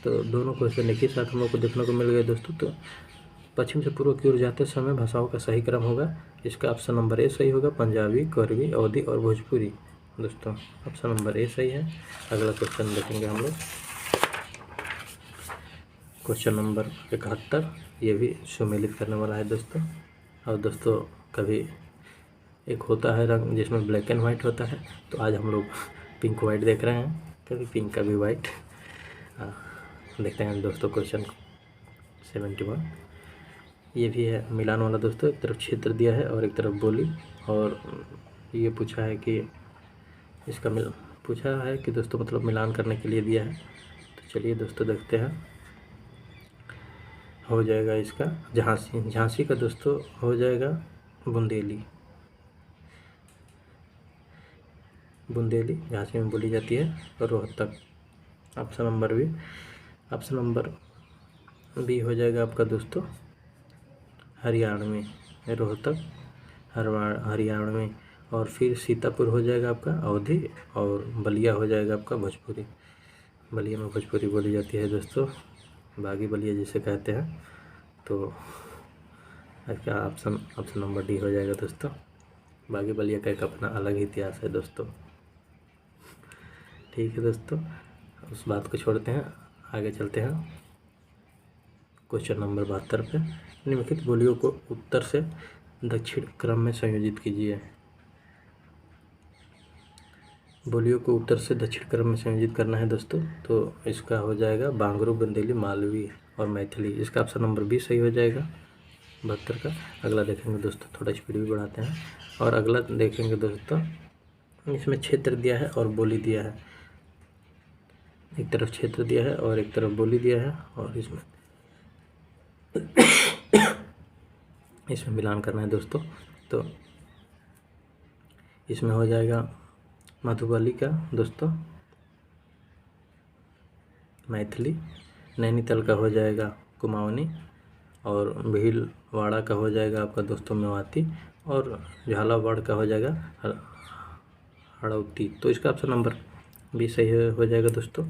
तो दोनों क्वेश्चन एक ही साथ हम लोग को देखने को मिल गए दोस्तों। तो पश्चिम से पूर्व की ओर जाते समय भाषाओं का सही क्रम होगा, इसका ऑप्शन नंबर ए सही होगा, पंजाबी, करवी, अवधी और भोजपुरी। दोस्तों ऑप्शन नंबर ए सही है। अगला क्वेश्चन देखेंगे हम लोग, क्वेश्चन नंबर 71, ये भी सुमेलित करने वाला है दोस्तों। और दोस्तों कभी एक होता है रंग जिसमें ब्लैक एंड वाइट होता है, तो आज हम लोग पिंक वाइट देख रहे हैं, कभी पिंक कभी वाइट। देखते हैं दोस्तों क्वेश्चन 71। ये भी है मिलान वाला दोस्तों, एक तरफ क्षेत्र दिया है और एक तरफ बोली, और ये पूछा है कि इसका पूछा है कि दोस्तों मतलब मिलान करने के लिए दिया है। तो चलिए दोस्तों देखते हैं। हो जाएगा इसका झांसी, झांसी का दोस्तों हो जाएगा बुंदेली। बुंदेली झांसी में बोली जाती है। Rohtak, option number B. Option number B हो जाएगा आपका दोस्तों हरियाणवी, रोहतक हरियाणवी। और फिर सीतापुर हो जाएगा आपका अवधी, और बलिया हो जाएगा आपका भोजपुरी। बलिया में भोजपुरी बोली जाती है दोस्तों, बागी बलिया जिसे कहते हैं। तो इसका ऑप्शन नंबर डी हो जाएगा दोस्तों। बागी बलिया का एक अपना अलग ही इतिहास है दोस्तों। ठीक है दोस्तों, उस बात को छोड़ते हैं, आगे चलते हैं क्वेश्चन नंबर 72 पे। निम्नलिखित बोलियों को उत्तर से दक्षिण क्रम में संयोजित कीजिए। बोलियों को उत्तर से दक्षिण क्रम में संयोजित करना है दोस्तों, तो इसका हो जाएगा बांगरू, बुंदेली, मालवी और मैथिली। इसका ऑप्शन नंबर बी सही हो जाएगा 72 का। अगला देखेंगे दोस्तों, थोड़ा स्पीड भी बढ़ाते हैं। और अगला देखेंगे दोस्तों, इसमें क्षेत्र दिया है और बोली दिया है। एक तरफ क्षेत्र दिया है और एक तरफ बोली दिया है, और इसमें मिलान करना है दोस्तों। तो इसमें हो जाएगा मधुबली का दोस्तों मैथिली, नैनीताल का हो जाएगा कुमाऊनी, और भीलवाड़ा का हो जाएगा आपका दोस्तों मेवाती, और झालावाड़ का हो जाएगा हड़ौती। तो इसका ऑप्शन नंबर बी सही हो जाएगा दोस्तों।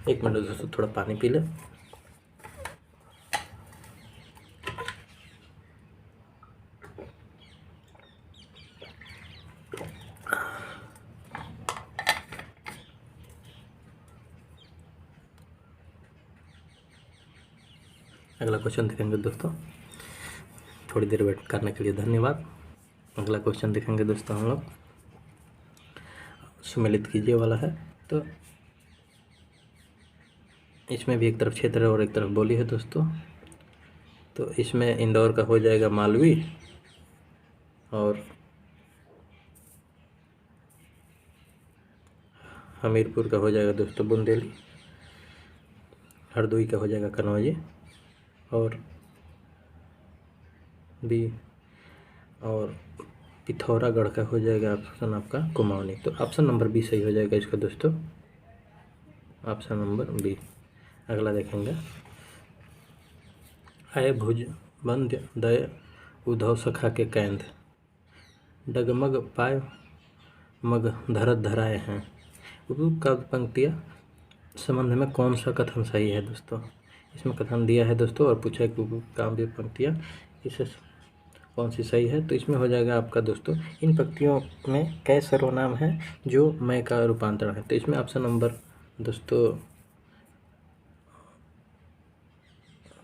एक मिनट दोस्तों, थोड़ा पानी पी ले। अगला क्वेश्चन देखेंगे दोस्तों, थोड़ी देर वेट करने के लिए धन्यवाद। अगला क्वेश्चन देखेंगे दोस्तों हम लोग, सुमेलित कीजिए वाला है। तो इसमें भी एक तरफ क्षेत्र और एक तरफ बोली है दोस्तों। तो इसमें इंदौर का हो जाएगा मालवी, और हमीरपुर का हो जाएगा दोस्तों बुंदेली, हरदोई का हो जाएगा कन्नौजी, और पिथौरागढ़ का हो जाएगा ऑप्शन आपका कुमाऊनी। तो ऑप्शन नंबर बी सही हो जाएगा इसका दोस्तों, ऑप्शन नंबर बी। अगला देखेंगे, आए भुज बंध्य दय उद्धव सखा के कैंध, डगमग पाय मग धरत धराए हैं। उपयुक्त काव्य पंक्तियाँ संबंध में कौन सा कथन सही है दोस्तों? इसमें कथन दिया है दोस्तों और पूछा है कि उपयुक्त काव्य पंक्तियाँ इसे कौन सी सही है। तो इसमें हो जाएगा आपका दोस्तों, इन पंक्तियों में कै सर्वनाम है जो मैं का रूपांतरण है। तो इसमें ऑप्शन नंबर दोस्तों,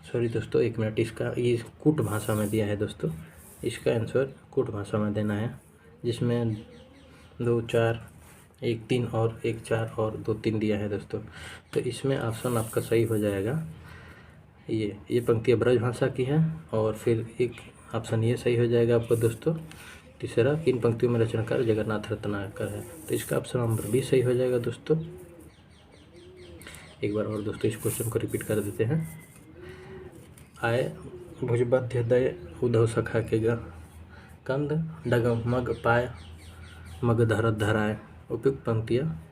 सॉरी दोस्तों एक मिनट, इसका ये कूट भाषा में दिया है दोस्तों, इसका आंसर कूट भाषा में देना है, जिसमें 2 4 1 3 और 1 4 और 2 3 दिया है दोस्तों। तो इसमें ऑप्शन आपका सही हो जाएगा, ये पंक्तियाँ ब्रज भाषा की है। और फिर एक ऑप्शन ये सही हो जाएगा आपको दोस्तों, तीसरा कि इन पंक्तियों में रचनाकार जगन्नाथ रत्नाकर है। तो इसका ऑप्शन नंबर बी सही हो जाएगा दोस्तों। एक बार और दोस्तों इस क्वेश्चन को रिपीट कर देते हैं। आए भुजबध्य दय उद्धव सखा के कंद, डगमग पाय मग धरत धराए। उपयुक्त पंक्तियाँ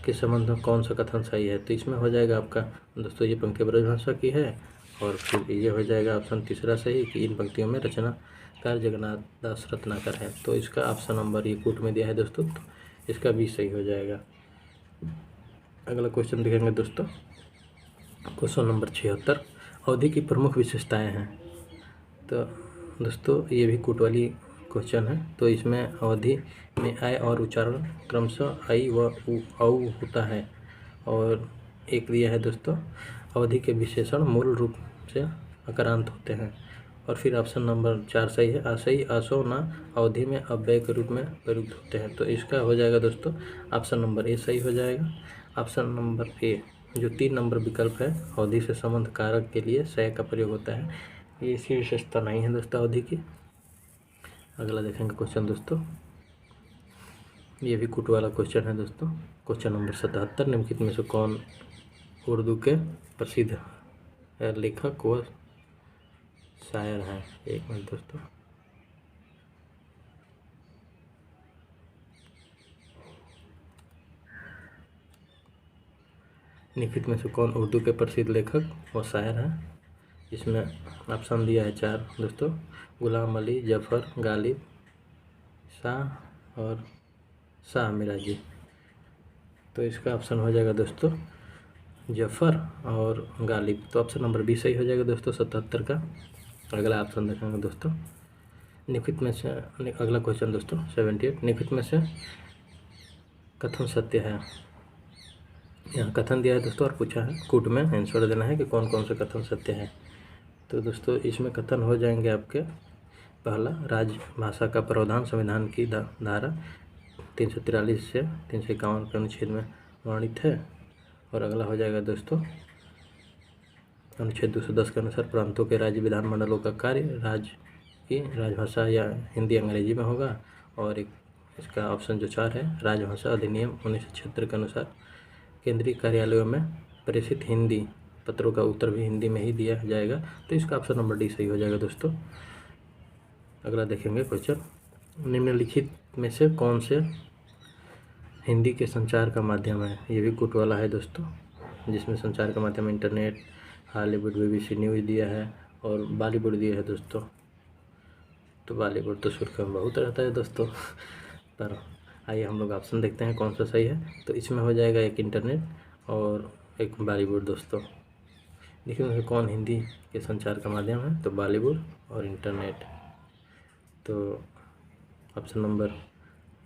के संबंध में कौन सा कथन सही है? तो इसमें हो जाएगा आपका दोस्तों, ये पंक्ति ब्रजभाषा की है। और फिर ये हो जाएगा ऑप्शन तीसरा सही कि इन पंक्तियों में रचनाकार जगन्नाथ दास रत्नाकर है। तो इसका ऑप्शन नंबर ये कूट में दिया है दोस्तों, तो इसका भी सही हो जाएगा। अगला क्वेश्चन देखेंगे दोस्तों, क्वेश्चन नंबर 76, अवधि की प्रमुख विशेषताएं हैं। तो दोस्तों ये भी कूट वाली क्वेश्चन है। तो इसमें अवधि में आय और उच्चारण क्रमशः आई व औ होता है। और एक दिया है दोस्तों, अवधि के विशेषण मूल रूप से अकारांत होते हैं। और फिर ऑप्शन नंबर 4 सही है। असही असो न अवधि में अव्यय के रूप में प्रयुक्त होते हैं। तो इसका हो जाएगा दोस्तों ऑप्शन नंबर ए सही हो जाएगा। ऑप्शन नंबर ए जो 3 नंबर विकल्प है, अवधि से संबंध कारक के लिए सय का प्रयोग होता है, ये इसकी विशेषता नहीं है दोस्तों अवधि की। अगला देखेंगे क्वेश्चन दोस्तों, ये भी कुट वाला क्वेश्चन है दोस्तों। क्वेश्चन नंबर 77, निम्नलिखित में से कौन उर्दू के प्रसिद्ध लेखक व शायर हैं। एक मिनट दोस्तों, निम्नलिखित में से कौन उर्दू के प्रसिद्ध लेखक व शायर हैं। इसमें ऑप्शन दिया है 4 दोस्तों, गुलाम अली, जफ़र, गालिब, शाह और शाह मिराजी। तो इसका ऑप्शन हो जाएगा दोस्तों जफ़र और गालिब। तो ऑप्शन नंबर बी सही हो जाएगा दोस्तों 77 का। अगला ऑप्शन देखेंगे दोस्तों, निम्नलिखित में से अगला क्वेश्चन दोस्तों 78, निम्नलिखित में से कथन सत्य है। यहाँ कथन दिया है दोस्तों और पूछा है कूट में आंसर देना है कि कौन कौन से कथन सत्य है। तो दोस्तों इसमें कथन हो जाएंगे आपके, पहला, राजभाषा का प्रावधान संविधान की धारा 343 से 351 के अनुच्छेद में वर्णित है। और अगला हो जाएगा दोस्तों अनुच्छेद 210 के अनुसार प्रांतों के राज्य विधानमंडलों का कार्य राज्य की राजभाषा या हिंदी अंग्रेजी में होगा। और एक इसका ऑप्शन जो 4 है, राजभाषा अधिनियम 1976 के अनुसार केंद्रीय कार्यालयों में प्रेषित हिंदी पत्रों का उत्तर भी हिंदी में ही दिया जाएगा। तो इसका ऑप्शन नंबर डी सही हो जाएगा दोस्तों। अगला देखेंगे क्वेश्चन, निम्नलिखित में से कौन से हिंदी के संचार का माध्यम है। ये भी कुट वाला है दोस्तों, जिसमें संचार का माध्यम इंटरनेट, हॉलीवुड, BBC न्यूज़ दिया है और बॉलीवुड दिया है दोस्तों। तो बॉलीवुड तो सुर्खियों में बहुत रहता है दोस्तों, पर आइए हम लोग ऑप्शन देखते हैं कौन सा सही है। तो इसमें हो जाएगा एक इंटरनेट और एक बॉलीवुड दोस्तों। देखिए उनसे कौन हिंदी के संचार का माध्यम है, तो बॉलीवुड और इंटरनेट। तो ऑप्शन नंबर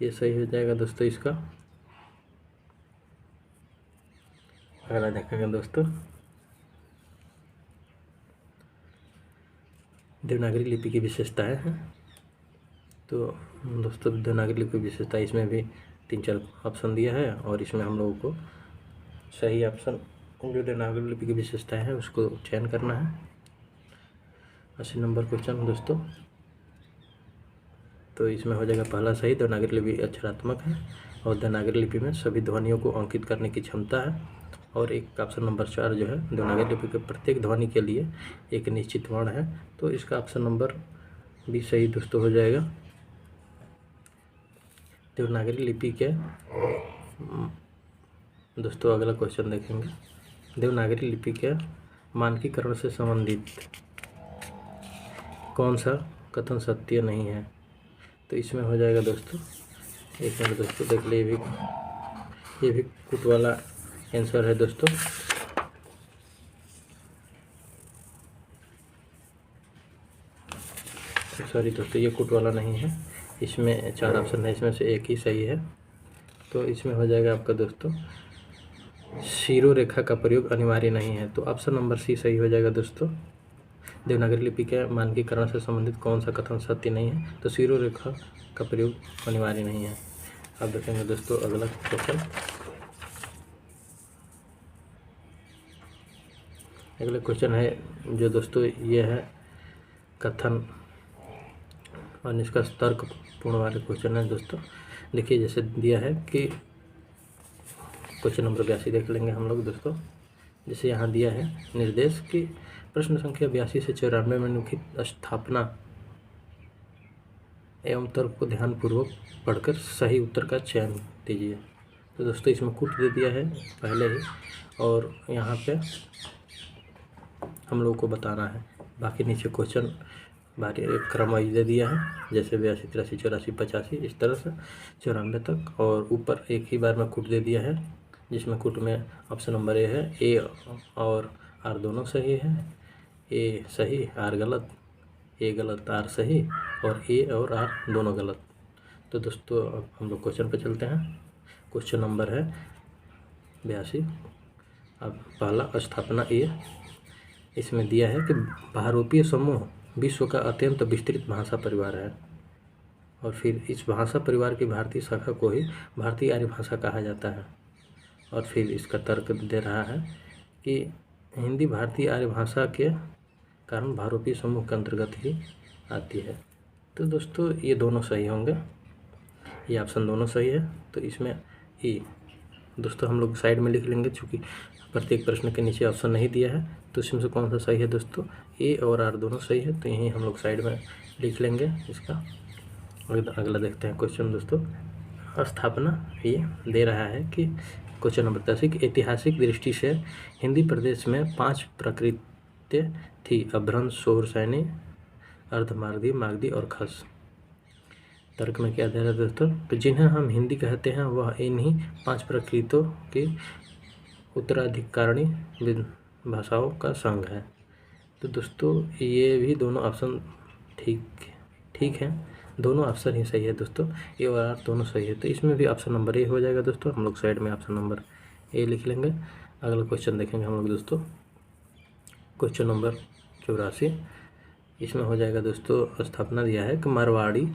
ये सही हो जाएगा दोस्तों इसका। अगला देखेंगे दोस्तों, देवनागरी लिपि की विशेषताएं हैं। तो दोस्तों देवनागरी लिपि की विशेषता, इसमें भी 3-4 ऑप्शन दिया है और इसमें हम लोगों को सही ऑप्शन जो देवनागरी लिपि की विशेषताएं हैं उसको चयन करना है। 80 नंबर क्वेश्चन दोस्तों, तो इसमें हो जाएगा पहला सही, देवनागरी लिपि अक्षरात्मक है और देवनागरी लिपि में सभी ध्वनियों को अंकित करने की क्षमता है। और एक ऑप्शन नंबर 4 जो है, देवनागरी लिपि के प्रत्येक ध्वनि के लिए एक निश्चित वर्ण है। तो इसका ऑप्शन नंबर भी सही दोस्तों हो जाएगा। देवनागरी लिपि के दोस्तों अगला क्वेश्चन देखेंगे, देवनागरी लिपि के मानकीकरण से संबंधित कौन सा कथन सत्य नहीं है। तो इसमें हो जाएगा दोस्तों, एक मिनट दोस्तों देख ले, ये भी कुट वाला आंसर है दोस्तों। सॉरी दोस्तों, ये कुट वाला नहीं है, इसमें 4 ऑप्शन है, इसमें से एक ही सही है। तो इसमें हो जाएगा आपका दोस्तों, शीरो रेखा का प्रयोग अनिवार्य नहीं है। तो ऑप्शन नंबर सी सही हो जाएगा दोस्तों। देवनागरी लिपि के मानकीकरण से संबंधित कौन सा कथन सत्य नहीं है, तो शीरो रेखा का प्रयोग अनिवार्य नहीं है। अब देखेंगे दोस्तों अगला क्वेश्चन, अगला क्वेश्चन है जो दोस्तों ये है कथन और इसका तर्कपूर्ण वाले क्वेश्चन है दोस्तों। देखिए जैसे दिया है कि क्वेश्चन नंबर 82 देख लेंगे हम लोग दोस्तों। जैसे यहाँ दिया है निर्देश कि प्रश्न संख्या 82 से 94 में निम्नलिखित स्थापना एवं तर्क को ध्यानपूर्वक पढ़कर सही उत्तर का चयन कीजिए। तो दोस्तों इसमें कुट दे दिया है पहले ही और यहाँ पे हम लोग को बताना है। बाकी नीचे क्वेश्चन बारी एक क्रम वाइज दे दिया है, जैसे 82, 83, 84, 85 इस तरह से 94 तक। और ऊपर एक ही बार में कुट दे दिया है, जिसमें कुट में ऑप्शन नंबर ए है, ए और आर दोनों सही है, ए सही आर गलत, ए गलत आर सही और ए और आर दोनों गलत। तो दोस्तों अब हम लोग क्वेश्चन पे चलते हैं। क्वेश्चन नंबर है 82, अब पहला स्थापना ये इसमें दिया है कि बहुरूपीय समूह विश्व का अत्यंत विस्तृत भाषा परिवार है, और फिर इस भाषा परिवार की भारतीय शाखा को ही भारतीय आर्य भाषा कहा जाता है। और फिर इसका तर्क दे रहा है कि हिंदी भारतीय आर्य भाषा के कारण बहुरूपीय समूह के अंतर्गत ही आती है। तो दोस्तों ये दोनों सही होंगे, ये ऑप्शन दोनों सही है। तो इसमें ई दोस्तों हम लोग साइड में लिख लेंगे, चूँकि प्रत्येक प्रश्न के नीचे ऑप्शन नहीं दिया है तो इसमें से कौन सा सही है दोस्तों, ए और आर दोनों सही है, तो यहीं हम लोग साइड में लिख लेंगे इसका। अगला देखते हैं क्वेश्चन दोस्तों। स्थापना ये दे रहा है कि क्वेश्चन नंबर 10 ऐतिहासिक दृष्टि से हिंदी प्रदेश में 5 प्रकृति थी: अभ्रंश, शोर, सैनी, अर्धमागधी, मागधी और खस। तर्क में क्या दे रहा है दोस्तों, तो जिन्हें हम हिंदी कहते हैं वह इन्हीं 5 प्रकृतियों की उत्तराधिकारिणी भाषाओं का संघ है। तो दोस्तों ये भी दोनों ऑप्शन ठीक है, दोनों ऑप्शन ही सही है दोस्तों, ए और आर दोनों सही है। तो इसमें भी ऑप्शन नंबर ए हो जाएगा दोस्तों, हम लोग साइड में ऑप्शन नंबर ए लिख लेंगे। अगला क्वेश्चन देखेंगे हम लोग दोस्तों, क्वेश्चन नंबर 84। इसमें हो जाएगा दोस्तों, स्थापना दिया है कि मारवाड़ी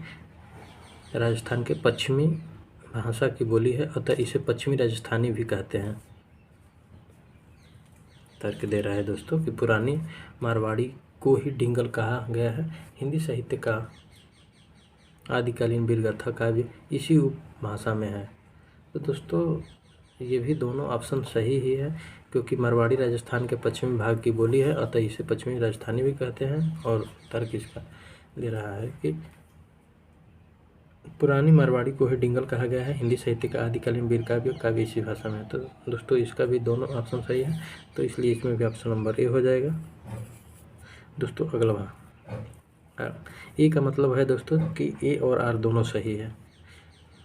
राजस्थान के पश्चिमी भाषा की बोली है, अतः इसे पश्चिमी राजस्थानी भी कहते हैं। तर्क दे रहा है दोस्तों कि पुरानी मारवाड़ी को ही डिंगल कहा गया है। हिंदी साहित्य का आदिकालीन वीरगाथा काव्य इसी उपभाषा में है। तो दोस्तों ये भी दोनों ऑप्शन सही ही है, क्योंकि मारवाड़ी राजस्थान के पश्चिमी भाग की बोली है, अतः इसे पश्चिमी राजस्थानी भी कहते हैं। और तर्क इसका दे रहा है कि पुरानी मारवाड़ी को ही डिंगल कहा गया है। हिंदी साहित्य का आदिकालीन वीर काव्य इसी भाषा में है। तो दोस्तों इसका भी दोनों ऑप्शन सही है, तो इसलिए इसमें भी ऑप्शन नंबर ए हो जाएगा दोस्तों। अगला भाग ए का मतलब है दोस्तों कि ए और आर दोनों सही है।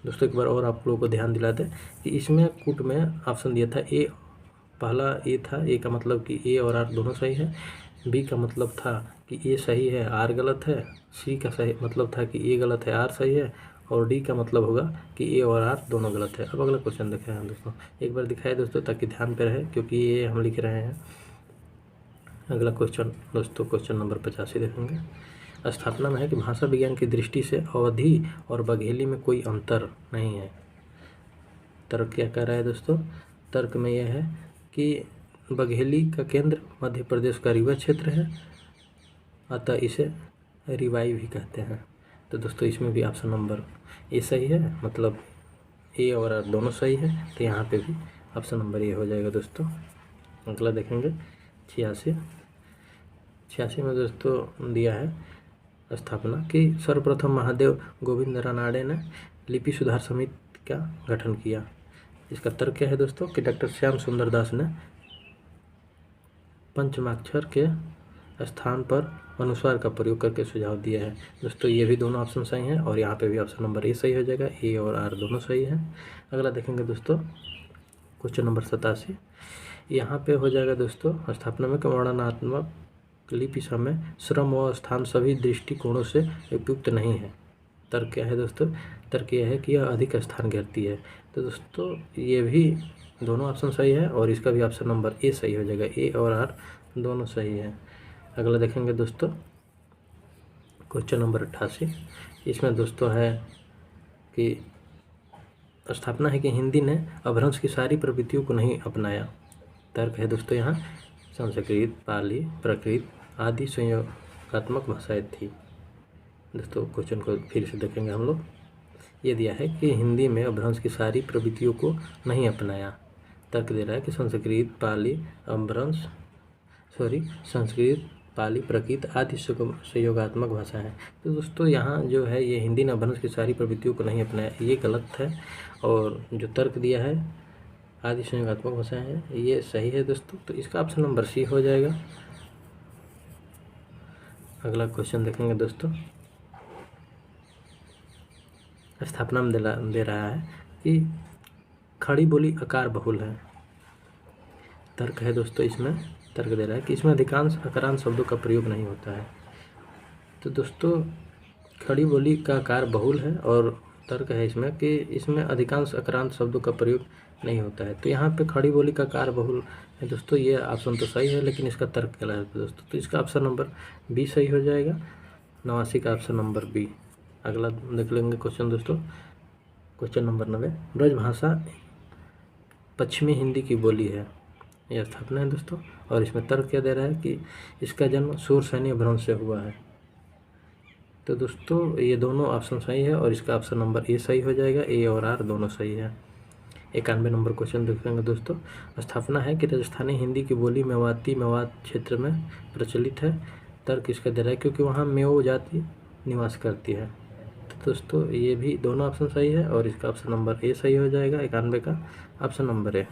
दोस्तों एक बार और आप लोगों को ध्यान दिला दें कि इसमें कूट में ऑप्शन दिया था ए, पहला ए था, ए का मतलब कि ए और आर दोनों सही है। बी का मतलब था कि ए सही है, आर गलत है। सी का सही मतलब था कि ए गलत है, आर सही है। और डी का मतलब होगा कि ए और आर दोनों गलत है। अब अगला क्वेश्चन देखें हम दोस्तों, एक बार दिखाए दोस्तों ताकि ध्यान पे रहे, क्योंकि ये हम लिख रहे हैं। अगला क्वेश्चन दोस्तों, क्वेश्चन नंबर 85 देखेंगे। स्थापना में है कि भाषा विज्ञान की दृष्टि से अवधी और बघेली में कोई अंतर नहीं है। तर्क क्या कह रहा है दोस्तों, तर्क में यह है कि बघेली का केंद्र मध्य प्रदेश का रीवा क्षेत्र है, अतः इसे रिवाई भी कहते हैं। तो दोस्तों इसमें भी ऑप्शन नंबर ए सही है, मतलब ए और आर दोनों सही है, तो यहाँ पे भी ऑप्शन नंबर ए हो जाएगा दोस्तों। अगला देखेंगे 86 में दोस्तों दिया है स्थापना कि सर्वप्रथम महादेव गोविंद रानाडे ने लिपि सुधार समिति का गठन किया। इसका तर्क क्या है दोस्तों कि डॉक्टर श्याम सुंदर दास ने पंचमाक्षर के स्थान पर अनुस्वार का प्रयोग करके सुझाव दिया है। दोस्तों ये भी दोनों ऑप्शन सही हैं, और यहाँ पे भी ऑप्शन नंबर ए सही हो जाएगा, ए और आर दोनों सही हैं। अगला देखेंगे दोस्तों, क्वेश्चन नंबर 87। यहाँ पे हो जाएगा दोस्तों, स्थापना में वर्णनात्मक लिपि समय श्रम व स्थान सभी दृष्टिकोणों से उपयुक्त नहीं है। तर्क क्या है दोस्तों, तर्क यह है कि यह अधिक स्थान घेरती है। तो दोस्तों ये भी दोनों ऑप्शन सही है, और इसका भी ऑप्शन नंबर ए सही हो जाएगा, ए और आर दोनों सही है। अगला देखेंगे दोस्तों, क्वेश्चन नंबर 88। इसमें दोस्तों है कि स्थापना है कि हिंदी ने अपभ्रंश की सारी प्रवृत्तियों को नहीं अपनाया। तर्क है दोस्तों यहाँ संस्कृत, पाली, प्राकृत आदि संयोगात्मक भाषाएं थी। दोस्तों क्वेश्चन को फिर से देखेंगे हम लोग। ये दिया है कि हिंदी में अपभ्रंश की सारी प्रवृत्तियों को नहीं अपनाया। तर्क दे रहा है कि संस्कृत, पाली, प्राकृत आदि संयोगात्मक भाषा है। तो दोस्तों यहाँ जो है ये हिंदी ने अपभ्रंश की सारी प्रवृत्तियों को नहीं अपनाया, ये गलत है। और जो तर्क दिया है आदि संयोगात्मक भाषा है, ये सही है दोस्तों। तो इसका ऑप्शन नंबर सी हो जाएगा। अगला क्वेश्चन देखेंगे दोस्तों, स्थापना में दे रहा है कि खड़ी बोली आकार बहुल है। तर्क है दोस्तों, इसमें तर्क दे रहा है कि इसमें अधिकांश आकारांत शब्दों का प्रयोग नहीं होता है। तो दोस्तों खड़ी बोली का आकार बहुल है, और तर्क है इसमें कि इसमें अधिकांश आकारांत शब्दों का प्रयोग नहीं होता है। तो यहाँ पे खड़ी बोली का कार बहुल है दोस्तों, ये ऑप्शन तो सही है लेकिन इसका तर्क गलत है दोस्तों। तो इसका ऑप्शन नंबर बी सही हो जाएगा, 89 का ऑप्शन नंबर बी। अगला देख लेंगे क्वेश्चन दोस्तों, क्वेश्चन नंबर 90। ब्रजभाषा पश्चिमी हिंदी की बोली है, यह स्थापना है दोस्तों। और इसमें तर्क क्या दे रहा है कि इसका जन्म सूर सैन्य भ्रंश से हुआ है। तो दोस्तों ये दोनों ऑप्शन सही है और इसका ऑप्शन नंबर ए सही हो जाएगा, ए और आर दोनों सही है। 91 नंबर क्वेश्चन देखेंगे दोस्तों। स्थापना है कि राजस्थानी हिंदी की बोली मेवाती मेवात क्षेत्र में प्रचलित है। तर्क इसका दे रहा है क्योंकि वहाँ मेओ जाति निवास करती है। तो दोस्तों ये भी दोनों ऑप्शन सही है और इसका ऑप्शन नंबर ए सही हो जाएगा, 91 का ऑप्शन नंबर ए।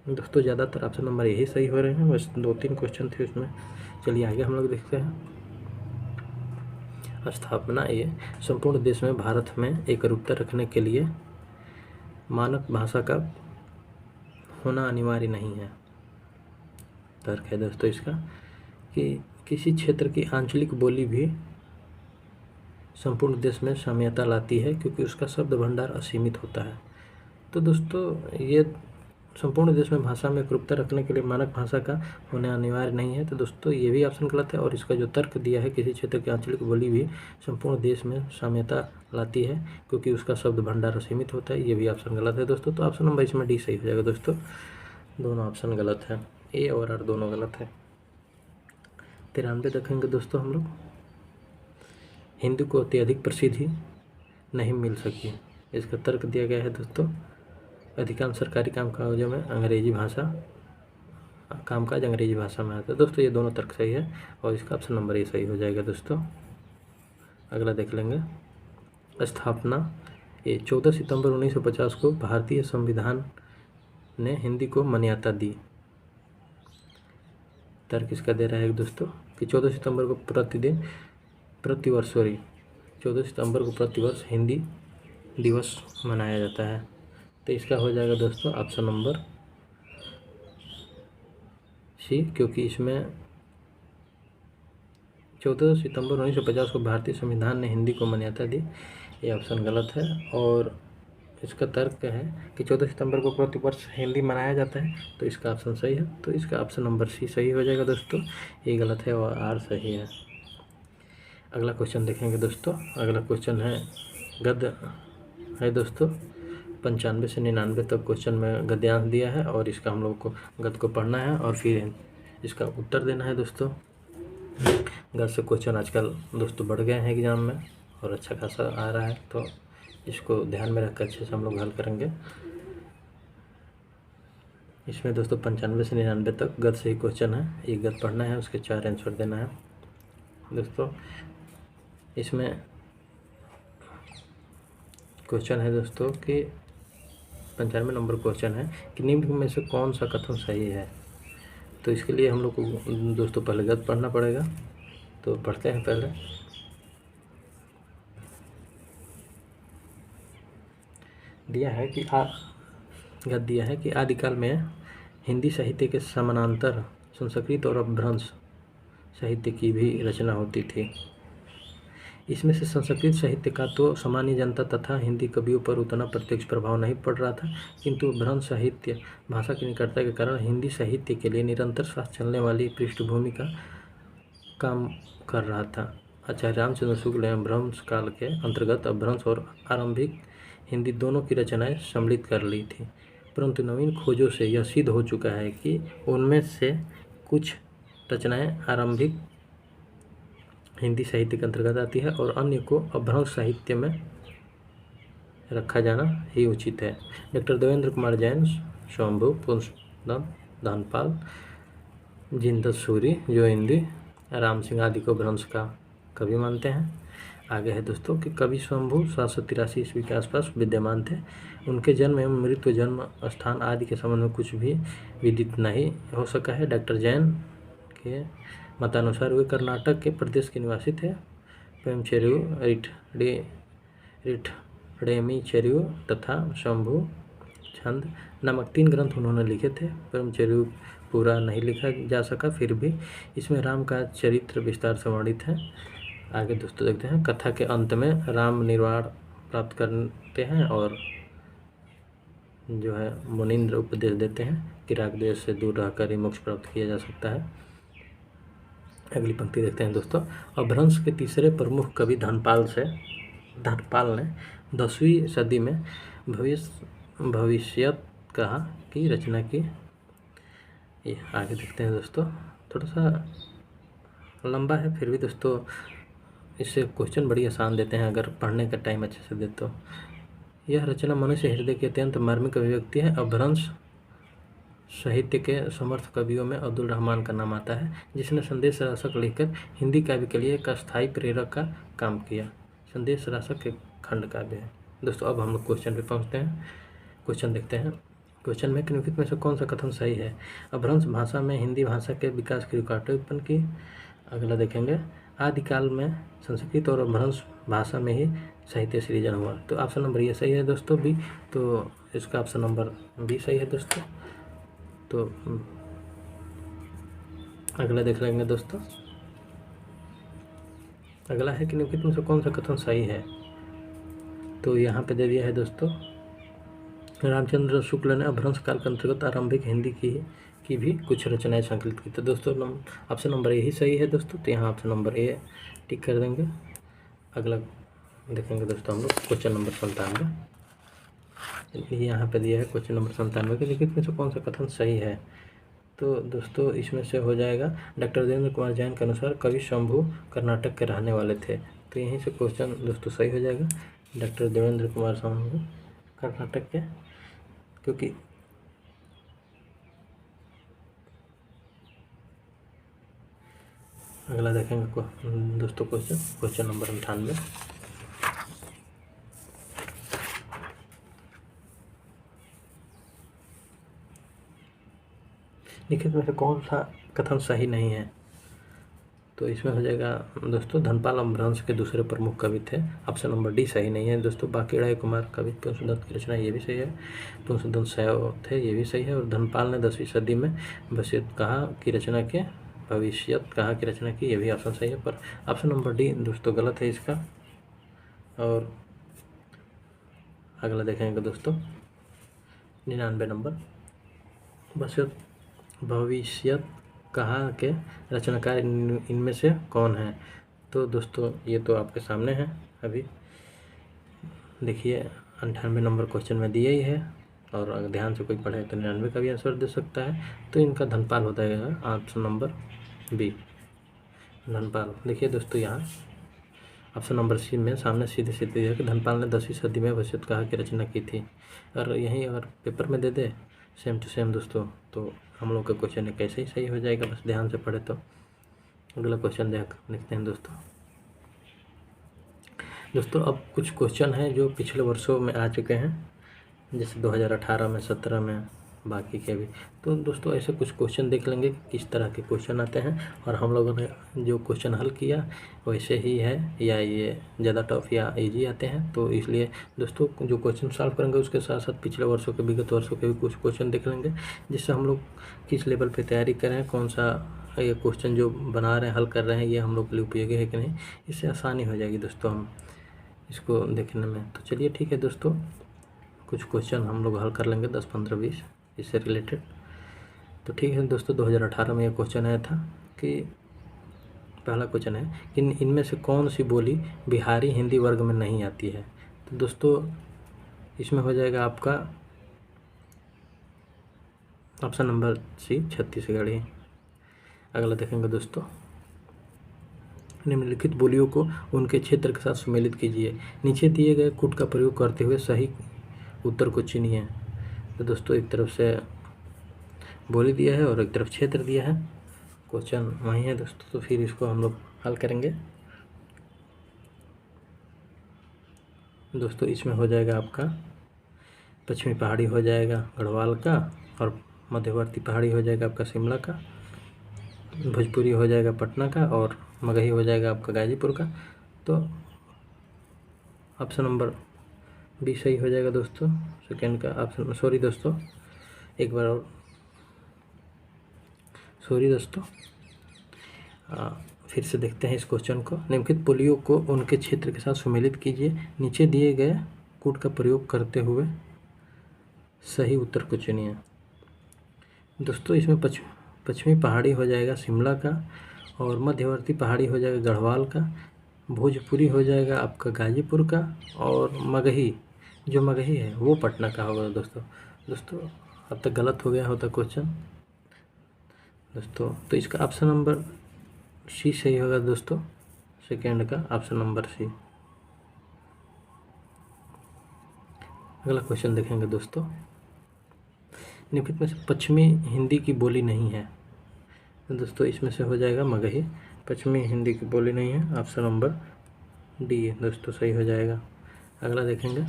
दोस्तों ज़्यादातर ऑप्शन नंबर यही सही हो रहे हैं, बस 2-3 क्वेश्चन थे उसमें। चलिए आगे हम लोग देखते हैं। स्थापना ये संपूर्ण देश में भारत में एकरूपता रखने के लिए मानक भाषा का होना अनिवार्य नहीं है। तर्क है दोस्तों इसका कि किसी क्षेत्र की आंचलिक बोली भी संपूर्ण देश में साम्यता लाती है क्योंकि उसका शब्द भंडार असीमित होता है। तो दोस्तों ये संपूर्ण देश में भाषा में एकरूपता रखने के लिए मानक भाषा का होना अनिवार्य नहीं है। तो दोस्तों ये भी ऑप्शन गलत है और इसका जो तर्क दिया है किसी क्षेत्र की आंचलिक बोली भी संपूर्ण देश में साम्यता लाती है क्योंकि उसका शब्द भंडार असीमित होता है, ये भी ऑप्शन गलत है दोस्तों। तो ऑप्शन नंबर इसमें डी सही हो जाएगा दोस्तों, दोनों ऑप्शन गलत है, ए और आर दोनों गलत है। 93 देखेंगे दोस्तों हम लोग। हिंदी को अत्यधिक प्रसिद्धि नहीं मिल सकी, इसका तर्क दिया गया है दोस्तों। अधिकांश सरकारी कामकाजों में अंग्रेजी भाषा कामकाज अंग्रेजी भाषा में आता है। दोस्तों ये दोनों तर्क सही है और इसका ऑप्शन नंबर ए सही हो जाएगा दोस्तों। अगला देख लेंगे। स्थापना ये 14 सितंबर 1950 को भारतीय संविधान ने हिंदी को मान्यता दी। तर्क इसका दे रहा है दोस्तों कि 14 सितंबर को प्रतिवर्ष 14 सितंबर को प्रतिवर्ष हिंदी दिवस मनाया जाता है। तो इसका हो जाएगा दोस्तों ऑप्शन नंबर सी, क्योंकि इसमें 14 सितंबर 1950 को भारतीय संविधान ने हिंदी को मान्यता दी, ये ऑप्शन गलत है। और इसका तर्क है कि 14 सितंबर को प्रतिवर्ष हिंदी मनाया जाता है, तो इसका ऑप्शन सही है। तो इसका ऑप्शन नंबर सी सही हो जाएगा दोस्तों, ये गलत है और आर सही है। अगला क्वेश्चन देखेंगे दोस्तों। अगला क्वेश्चन है गद्य है दोस्तों। 95 से 99 तक क्वेश्चन में गद्यांश दिया है और इसका हम लोग को गद्य को पढ़ना है और फिर इसका उत्तर देना है दोस्तों। गद्य से क्वेश्चन आजकल दोस्तों बढ़ गए हैं एग्जाम में और अच्छा खासा आ रहा है, तो इसको ध्यान में रखकर अच्छे से हम लोग हल करेंगे। इसमें दोस्तों 95 से 99 तक गद्य से ही क्वेश्चन है, एक गद्य पढ़ना है, उसके 4 आंसर देना है दोस्तों। इसमें क्वेश्चन है दोस्तों कि 95 नंबर क्वेश्चन है कि निम्न में से कौन सा कथन सही है। तो इसके लिए हम लोग को दोस्तों पहले गद्य पढ़ना पड़ेगा, तो पढ़ते हैं पहले। दिया है कि गद्य दिया है कि आदिकाल में हिंदी साहित्य के समानांतर संस्कृत और अपभ्रंश साहित्य की भी रचना होती थी। इसमें से संस्कृत साहित्य का तो सामान्य जनता तथा हिंदी कवियों पर उतना प्रत्यक्ष प्रभाव नहीं पड़ रहा था, किंतु भ्रंश साहित्य भाषा की निकटता के कारण हिंदी साहित्य के लिए निरंतर साथ चलने वाली पृष्ठभूमि का काम कर रहा था। आचार्य रामचंद्र शुक्ल ने भ्रंश काल के अंतर्गत अपभ्रंश और आरंभिक हिंदी दोनों की रचनाएं सम्मिलित कर ली थी, परंतु नवीन खोजों से यह सिद्ध हो चुका है कि उनमें से कुछ रचनाएं आरंभिक हिंदी साहित्य के अंतर्गत आती है और अन्य को अपभ्रंश साहित्य में रखा जाना ही उचित है। डॉक्टर देवेंद्र कुमार जैन, शंभु पुंसदम, धनपाल, जिंदत सूरी, जो हिंदी राम सिंह आदि को भ्रंश का कवि मानते हैं। आगे है दोस्तों कि कवि शंभु 783 ईस्वी के आसपास विद्यमान थे। उनके जन्म एवं मृत्यु, जन्म स्थान आदि के संबंध में कुछ भी विदित नहीं हो सका है। डॉक्टर जैन के मतानुसार वे कर्नाटक के प्रदेश के निवासी थे। पेमचेरू, रिठडेमीचेरू तथा शंभु छंद नामक 3 ग्रंथ उन्होंने लिखे थे। पेमचेरू पूरा नहीं लिखा जा सका, फिर भी इसमें राम का चरित्र विस्तार से वर्णित है। आगे दोस्तों देखते हैं। कथा के अंत में राम निर्वाण प्राप्त करते हैं और जो है मुनींद्र उपदेश देते हैं कि राग द्वेष से दूर रहकर ही मोक्ष प्राप्त किया जा सकता है। अगली पंक्ति देखते हैं दोस्तों। अपभ्रंश के तीसरे प्रमुख कवि धनपाल ने 10वीं सदी में भविष्यत कहा की रचना की। ये आगे देखते हैं दोस्तों, थोड़ा सा लंबा है फिर भी दोस्तों इससे क्वेश्चन बड़ी आसान देते हैं अगर पढ़ने का टाइम अच्छे से दे तो। यह रचना मनुष्य हृदय की अत्यंत मार्मिक अभिव्यक्ति है। अपभ्रंश साहित्य के समर्थ कवियों में अब्दुल रहमान का नाम आता है, जिसने संदेश रासक लिखकर हिंदी काव्य के लिए एक अस्थायी प्रेरक का काम किया। संदेश रासक एक खंड काव्य है। दोस्तों अब हम लोग क्वेश्चन पे पहुँचते हैं। क्वेश्चन देखते हैं। क्वेश्चन में निम्नलिखित में से कौन सा कथन सही है? अपभ्रंश भाषा में हिंदी भाषा के विकास की रुकावटें उत्पन्न की। अगला देखेंगे, आदिकाल में संस्कृत और अपभ्रंश भाषा में ही साहित्य सृजन हुआ। तो ऑप्शन नंबर ये सही है दोस्तों, बी। तो इसका ऑप्शन नंबर बी सही है दोस्तों। तो अगला देख लेंगे दोस्तों। अगला है कि निम्नलिखित में से कौन सा कथन सही है? तो यहाँ पे दे दिया है दोस्तों, रामचंद्र शुक्ल ने अपभ्रंश काल के अंतर्गत आरंभिक हिंदी की भी कुछ रचनाएं संकलित की। तो दोस्तों ऑप्शन नंबर ए ही सही है दोस्तों। तो यहाँ ऑप्शन नंबर ए टिक कर देंगे। अगला देखेंगे दोस्तों हम लोग क्वेश्चन नंबर 97। यहाँ पे दिया है क्वेश्चन नंबर 97 के लिखित में से कौन सा कथन सही है? तो दोस्तों इसमें से हो जाएगा, डॉक्टर देवेंद्र कुमार जैन के अनुसार कवि शंभू कर्नाटक के रहने वाले थे। तो यहीं से क्वेश्चन दोस्तों सही हो जाएगा, डॉक्टर देवेंद्र कुमार शंभू कर्नाटक के, क्योंकि अगला देखेंगे दोस्तों क्वेश्चन नंबर 98। लिखित में से कौन सा कथन सही नहीं है? तो इसमें हो जाएगा दोस्तों, धनपाल अपभ्रंश के दूसरे प्रमुख कवि थे। ऑप्शन नंबर डी सही नहीं है दोस्तों। बाकी राय कुमार कवि पुंसदत्त की रचना, ये भी सही है। पुंसदत्त शैव थे, ये भी सही है। और धनपाल ने 10वीं सदी में भविष्यत कहा की रचना की, ये भी ऑप्शन सही है। पर ऑप्शन नंबर डी दोस्तों गलत है इसका। और अगला देखेंगे दोस्तों 99 नंबर, भविष्यत कहा के रचनाकार इनमें से कौन है? तो दोस्तों ये तो आपके सामने है अभी देखिए, 98 नंबर क्वेश्चन में दिया ही है। और अगर ध्यान से कोई पढ़े तो 99 का भी आंसर दे सकता है। तो इनका धनपाल होता है ऑप्शन नंबर बी, धनपाल। देखिए दोस्तों यहाँ ऑप्शन नंबर सी में सामने सीधे सीधे है कि धनपाल ने 10वीं सदी में भविष्यत कहा की रचना की थी। और यहीं अगर पेपर में दे दे सेम टू सेम दोस्तों, तो हम लोग का क्वेश्चन कैसे ही सही हो जाएगा, बस ध्यान से पढ़े तो। अगला क्वेश्चन देखते हैं दोस्तों अब कुछ क्वेश्चन हैं जो पिछले वर्षों में आ चुके हैं, जैसे 2018 में, 17 में, बाकी के भी। तो दोस्तों ऐसे कुछ क्वेश्चन देख लेंगे किस तरह के क्वेश्चन आते हैं, और हम लोगों ने जो क्वेश्चन हल किया वैसे ही है या ये ज़्यादा टफ या इजी आते हैं। तो इसलिए दोस्तों जो क्वेश्चन सॉल्व करेंगे उसके साथ साथ पिछले वर्षों के, विगत वर्षों के भी कुछ क्वेश्चन देख लेंगे, जिससे हम लोग किस लेवल पर तैयारी करें, कौन सा ये क्वेश्चन जो बना रहे हैं, हल कर रहे हैं, ये हम लोग के लिए उपयोगी है कि नहीं, इससे आसानी हो जाएगी दोस्तों हम इसको देखने में। तो चलिए ठीक है दोस्तों, कुछ क्वेश्चन हम लोग हल कर लेंगे 10, 15, 20 इससे रिलेटेड। तो ठीक है दोस्तों, 2018 में ये क्वेश्चन आया था कि पहला क्वेश्चन है कि इनमें से कौन सी बोली बिहारी हिंदी वर्ग में नहीं आती है? तो दोस्तों इसमें हो जाएगा आपका ऑप्शन नंबर सी, छत्तीसगढ़ी। अगला देखेंगे दोस्तों, निम्नलिखित बोलियों को उनके क्षेत्र के साथ सुमेलित कीजिए। नीचे दिए गए कूट का प्रयोग करते हुए सही उत्तर को चुनिए। तो दोस्तों एक तरफ से बोली दिया है और एक तरफ क्षेत्र दिया है, क्वेश्चन वही है दोस्तों। तो फिर इसको हम लोग हल करेंगे दोस्तों। इसमें हो जाएगा आपका पश्चिमी पहाड़ी हो जाएगा गढ़वाल का, और मध्यवर्ती पहाड़ी हो जाएगा आपका शिमला का, भोजपुरी हो जाएगा पटना का, और मगही हो जाएगा आपका गाजीपुर का। तो ऑप्शन नंबर बी सही हो जाएगा दोस्तों, सेकेंड का ऑप्शन। सॉरी दोस्तों, एक बार और सॉरी दोस्तों, फिर से देखते हैं इस क्वेश्चन को। निम्नलिखित बोलियों को उनके क्षेत्र के साथ सुमेलित कीजिए। नीचे दिए गए कूट का प्रयोग करते हुए सही उत्तर को चुनिए। दोस्तों इसमें पश्चिमी पहाड़ी हो जाएगा शिमला का, और मध्यवर्ती पहाड़ी हो जाएगा गढ़वाल का, भोजपुरी हो जाएगा आपका गाजीपुर का, और मगही जो मगही है वो पटना का होगा दोस्तों अब तक गलत हो गया होता क्वेश्चन दोस्तों। तो इसका ऑप्शन नंबर सी सही होगा दोस्तों, सेकेंड का ऑप्शन नंबर सी। अगला क्वेश्चन देखेंगे दोस्तों, निम्नलिखित में से पश्चिमी हिंदी की बोली नहीं है। तो दोस्तों इसमें से हो जाएगा मगही, पश्चिमी हिंदी की बोली नहीं है, ऑप्शन नंबर डी दोस्तों सही हो जाएगा। अगला देखेंगे,